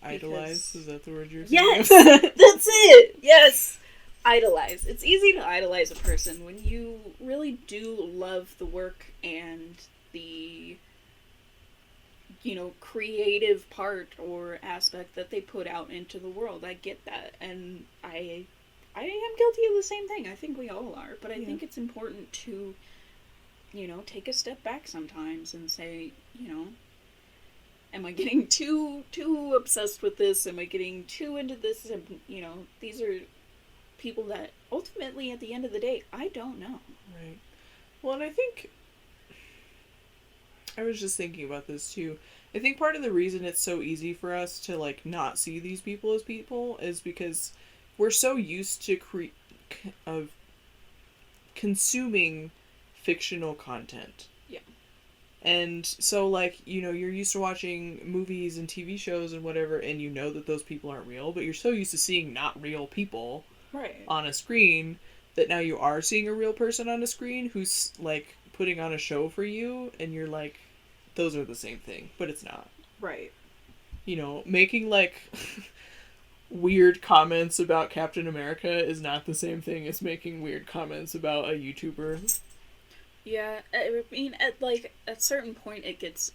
Idolize? Is that the word you're saying? Yes! That's it! Yes! Idolize. It's easy to idolize a person when you really do love the work and the, you know, creative part or aspect that they put out into the world. I get that. And I am guilty of the same thing. I think we all are. But I think it's important to, you know, take a step back sometimes and say, you know, am I getting too obsessed with this? Am I getting too into this? And, you know, these are people that ultimately, at the end of the day, I don't know. Right. Well, and I think I was just thinking about this too. I think part of the reason it's so easy for us to like not see these people as people is because we're so used to of consuming fictional content. Yeah. And so, like, you know, you're used to watching movies and TV shows and whatever, and you know that those people aren't real, but you're so used to seeing not real people on a screen that now you are seeing a real person on a screen who's, like, putting on a show for you, and you're like, those are the same thing, but it's not. Right. You know, making, like, weird comments about Captain America is not the same thing as making weird comments about a YouTuber. Yeah, I mean, at a certain point, it gets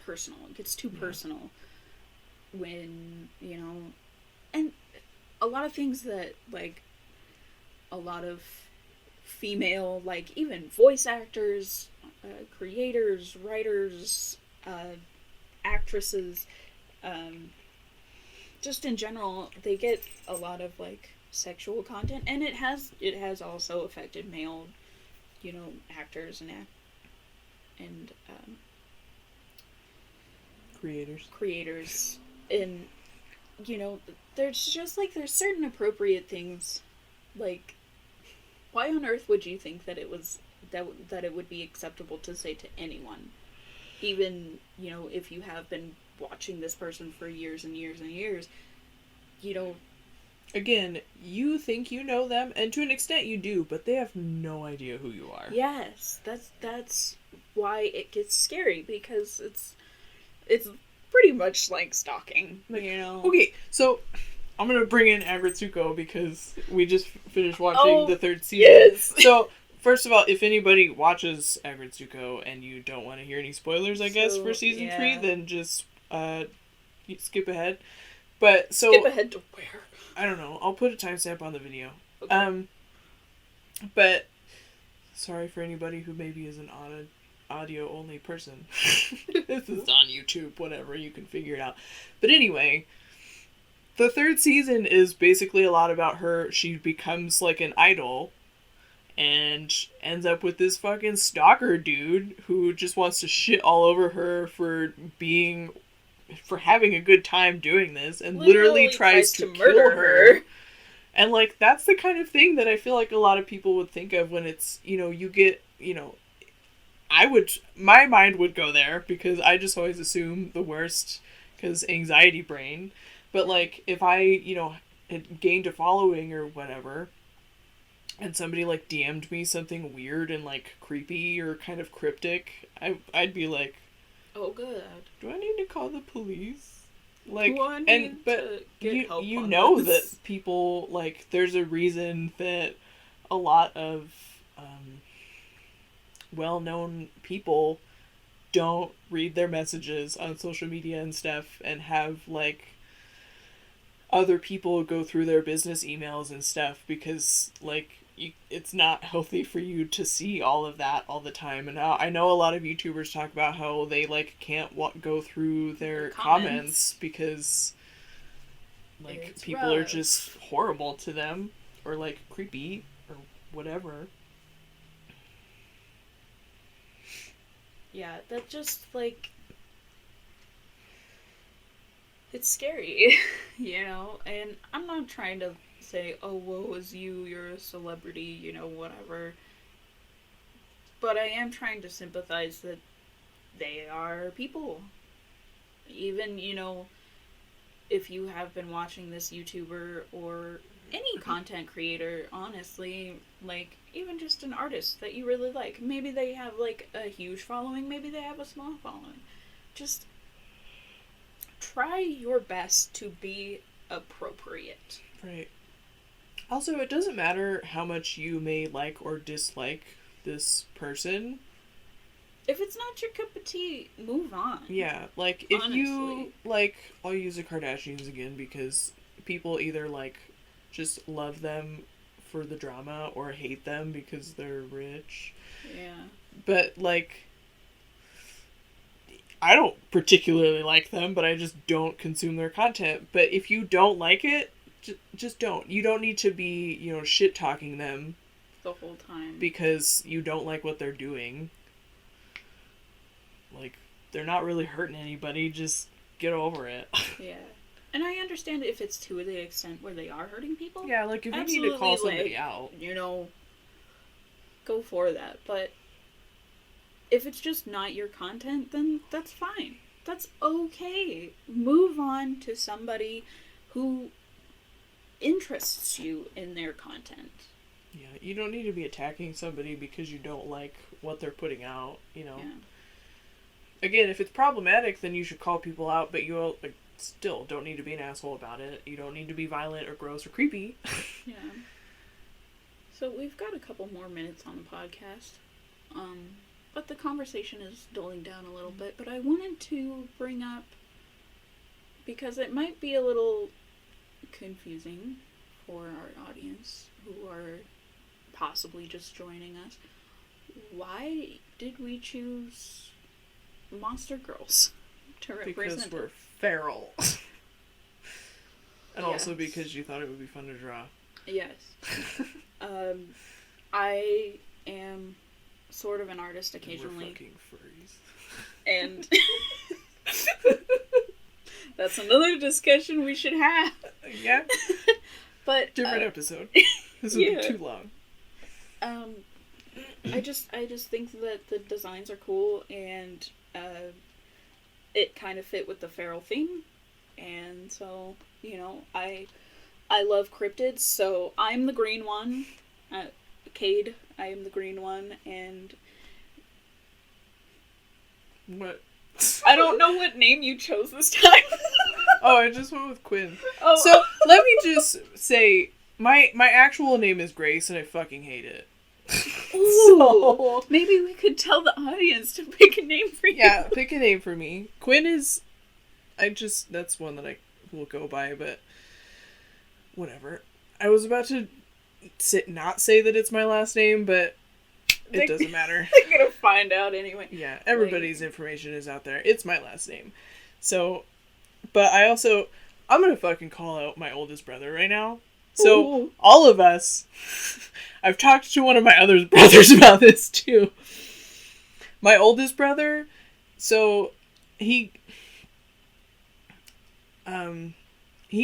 personal. It gets too personal when, you know, and a lot of things that, like, a lot of female, like, even voice actors, creators, writers, actresses, just in general, they get a lot of, like, sexual content, and it has also affected male, you know, actors and creators, and, you know, there's just, like, there's certain appropriate things, like, why on earth would you think that it was, that it would be acceptable to say to anyone, even, you know, if you have been watching this person for years and years and years, you know, again, you think you know them, and to an extent you do, but they have no idea who you are. Yes, that's why it gets scary, because it's pretty much like stalking, like, you know. Okay, so I'm gonna bring in Aggretsuko because we just finished watching the third season. Yes. So first of all, if anybody watches Aggretsuko and you don't want to hear any spoilers, I guess, for season 3, then just skip ahead. But so skip ahead to where? I don't know. I'll put a timestamp on the video. Okay. But sorry for anybody who maybe is an audio only person. This is on YouTube, whatever, you can figure it out. But anyway, the third season is basically a lot about her. She becomes like an idol and ends up with this fucking stalker dude who just wants to shit all over her for having a good time doing this, and literally tries to murder her. And, like, that's the kind of thing that I feel like a lot of people would think of when it's, you know, you get, you know, my mind would go there because I just always assume the worst because anxiety brain. But, like, if I, you know, had gained a following or whatever, and somebody, like, DM'd me something weird and, like, creepy or kind of cryptic, I'd be like, oh, good. do I need to call the police? Like, do I need to get help you on know this? that people, like, there's a reason that a lot of well-known people don't read their messages on social media and stuff and have, like, other people go through their business emails and stuff because, like, it's not healthy for you to see all of that all the time. And I know a lot of YouTubers talk about how they, like, can't go through their comments because, like, it's people rough. are just horrible to them or, like, creepy or whatever. Yeah, that just, like, it's scary, you know? And I'm not trying to say, oh, woe is you, you're a celebrity, you know, whatever. But I am trying to sympathize that they are people. Even, you know, if you have been watching this YouTuber or any content creator, honestly, like, even just an artist that you really like. Maybe they have, like, a huge following, maybe they have a small following. Just try your best to be appropriate. Right. Also, it doesn't matter how much you may like or dislike this person. If it's not your cup of tea, move on. Yeah, like, if Honestly. you, like, I'll use the Kardashians again because people either, like, just love them for the drama or hate them because they're rich. Yeah. But, like, I don't particularly like them, but I just don't consume their content. But if you don't like it, just don't. You don't need to be, you know, shit-talking them The whole time. because you don't like what they're doing. Like, they're not really hurting anybody, just get over it. Yeah. And I understand if it's to the extent where they are hurting people. Yeah, like, if you Absolutely, need to call somebody like, out. you know, go for that. But if it's just not your content, then that's fine. That's okay. Move on to somebody who interests you in their content. Yeah, you don't need to be attacking somebody because you don't like what they're putting out, you know. Yeah. Again, if it's problematic, then you should call people out, but you still don't need to be an asshole about it. You don't need to be violent or gross or creepy. Yeah. So we've got a couple more minutes on the podcast. But the conversation is dulling down a little bit. But I wanted to bring up, because it might be a little confusing for our audience who are possibly just joining us. Why did we choose Monster Girls to represent? Because we're feral. And Yes. also because you thought it would be fun to draw. Yes. I am sort of an artist occasionally. We're fucking furries. And that's another discussion we should have. Yeah. But Different episode. This would be too long. I just think that the designs are cool and it kind of fit with the feral theme, and so, you know, I love cryptids, so I'm the green one. Cade, I am the green one, and What? I don't know what name you chose this time. Oh, I just went with Quinn. Oh. So, let me just say, my actual name is Grace, and I fucking hate it. Ooh, So, maybe we could tell the audience to pick a name for you. yeah, pick a name for me. Quinn is, that's one that I will go by, but whatever. I was about to not say that it's my last name, but it doesn't matter. They're gonna find out anyway. Yeah, everybody's information is out there. It's my last name. So, but I'm gonna fucking call out my oldest brother right now. So, Ooh. all of us, I've talked to one of my other brothers about this too. My oldest brother, so he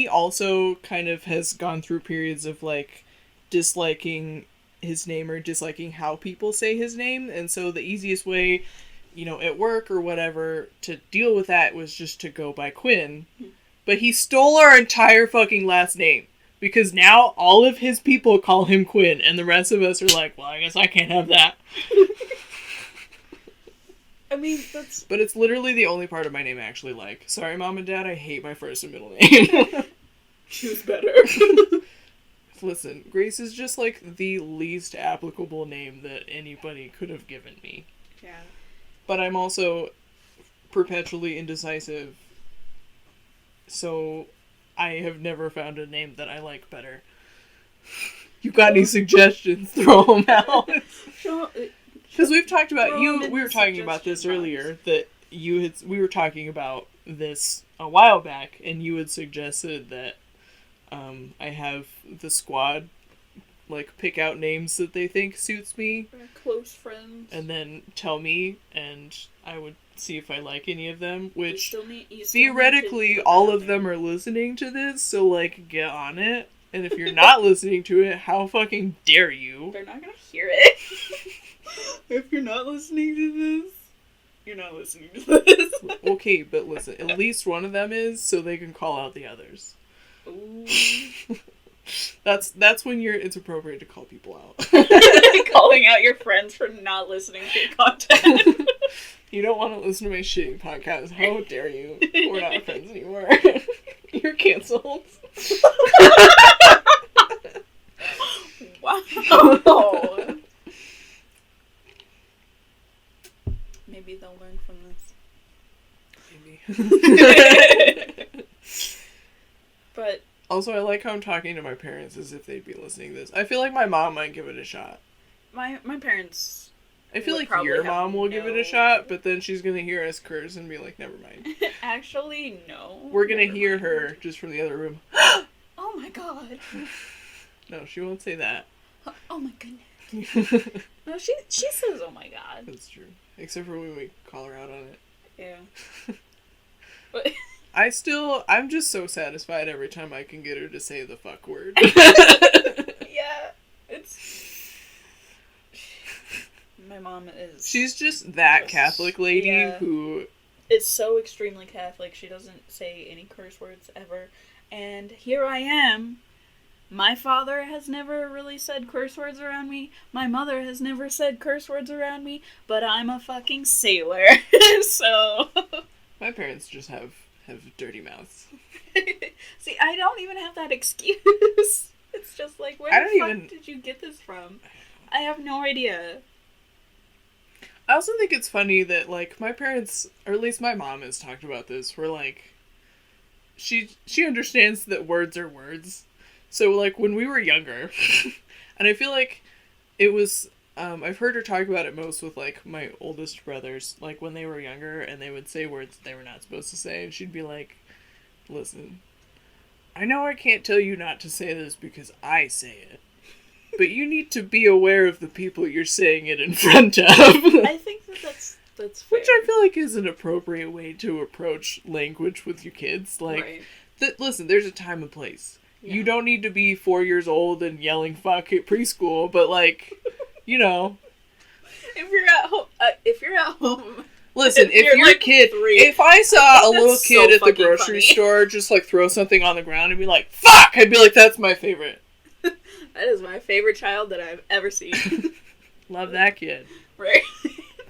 also kind of has gone through periods of, like, disliking his name or disliking how people say his name, and so the easiest way, you know, at work or whatever, to deal with that was just to go by Quinn. But he stole our entire fucking last name, because now all of his people call him Quinn, and the rest of us are like, well, I guess I can't have that. I mean, that's... But it's literally the only part of my name I actually like. Sorry, Mom and Dad, I hate my first and middle name. Choose better. Listen, Grace is just, like, the least applicable name that anybody could have given me. Yeah. But I'm also perpetually indecisive. So I have never found a name that I like better. You got any suggestions? Throw them out. Because we've talked about we were talking about this earlier, that we were talking about this a while back, and you had suggested that I have the squad pick out names that they think suits me. Close friends. And then tell me, and I would see if I like any of them, which you theoretically all of them are listening to this, so get on it. And if you're not listening to it, how fucking dare you? They're not gonna hear it. If you're not listening to this, you're not listening to this. Okay, but listen, at least one of them is, so they can call out the others. Ooh. That's when it's appropriate to call people out. Calling out your friends for not listening to your content. You don't want to listen to my shitty podcast. How dare you? We're not friends anymore. You're canceled. Wow. Maybe they'll learn from this. Maybe. But also, I like how I'm talking to my parents as if they'd be listening to this. I feel like my mom might give it a shot. My parents... I feel like your mom will give it a shot, but then she's gonna hear us curse and be like, never mind. Actually, no. We're gonna hear her just from the other room. Oh my god. No, she won't say that. Oh my goodness. No, she says, oh my god. That's true. Except for when we call her out on it. Yeah. But... I'm just so satisfied every time I can get her to say the fuck word. Yeah. It's... My mom is... She's just that Catholic lady who... is so extremely Catholic. She doesn't say any curse words ever. And here I am. My father has never really said curse words around me. My mother has never said curse words around me. But I'm a fucking sailor. So... My parents just have dirty mouths. See, I don't even have that excuse. It's just like, where the fuck did you get this from? I have no idea. I also think it's funny that, my parents, or at least my mom has talked about this, where, she understands that words are words. So, when we were younger, and I feel like it was, I've heard her talk about it most with, my oldest brothers, when they were younger, and they would say words that they were not supposed to say, and she'd be like, listen, I know I can't tell you not to say this because I say it. But you need to be aware of the people you're saying it in front of. I think that's fair. Which I feel like is an appropriate way to approach language with your kids. Right. Listen, there's a time and place. Yeah. You don't need to be 4 years old and yelling fuck at preschool, but you know. If you're at home. Listen, if you're a kid, 3, if I saw a little kid at the grocery store just throw something on the ground and be like, fuck! I'd be like, that's my favorite. That is my favorite child that I've ever seen. Love that kid. Right.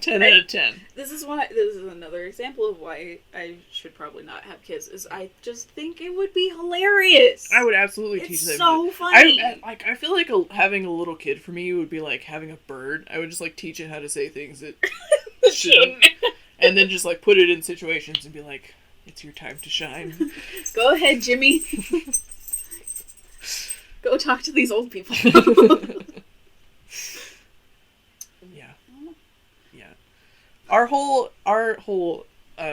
10 out of 10. This is another example of why I should probably not have kids, is I just think it would be hilarious. I would absolutely teach them. It's so funny. I feel like having a little kid for me would be like having a bird. I would just teach it how to say things that shouldn't. And then just put it in situations and be like, it's your time to shine. Go ahead, Jimmy. Go talk to these old people. Yeah. Our whole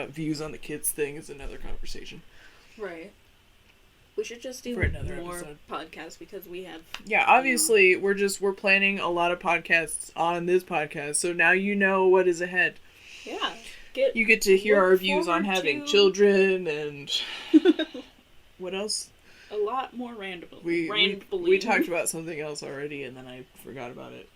views on the kids thing is another conversation. Right. We should just do more podcasts because we have... Yeah, obviously, we're planning a lot of podcasts on this podcast, so now you know what is ahead. Yeah. You get to hear our views on having children and... What else? A lot more randomly. We talked about something else already, and then I forgot about it.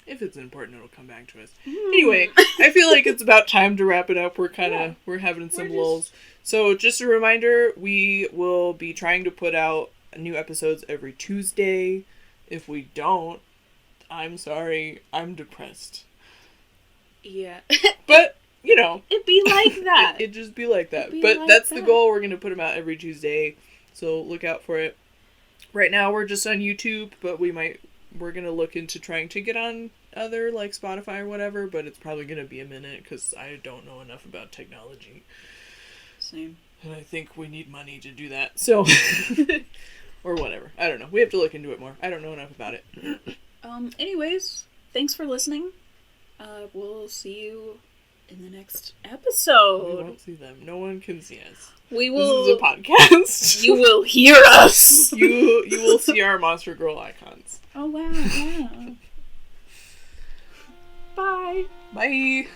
If it's important, it'll come back to us. Anyway, I feel like it's about time to wrap it up. We're having some lulls. So just a reminder, we will be trying to put out new episodes every Tuesday. If we don't, I'm sorry, I'm depressed. Yeah. But... You know. It'd be like that. It'd just be like that. But that's the goal. We're going to put them out every Tuesday. So look out for it. Right now we're just on YouTube, but we're going to look into trying to get on other, Spotify or whatever, but it's probably going to be a minute because I don't know enough about technology. Same. And I think we need money to do that. So, or whatever. I don't know. We have to look into it more. I don't know enough about it. Anyways, thanks for listening. We'll see you in the next episode. We won't see them. No one can see us. We will. This is a podcast. You will hear us. You will see our Monster Girl icons. Oh wow! Wow. Bye. Bye.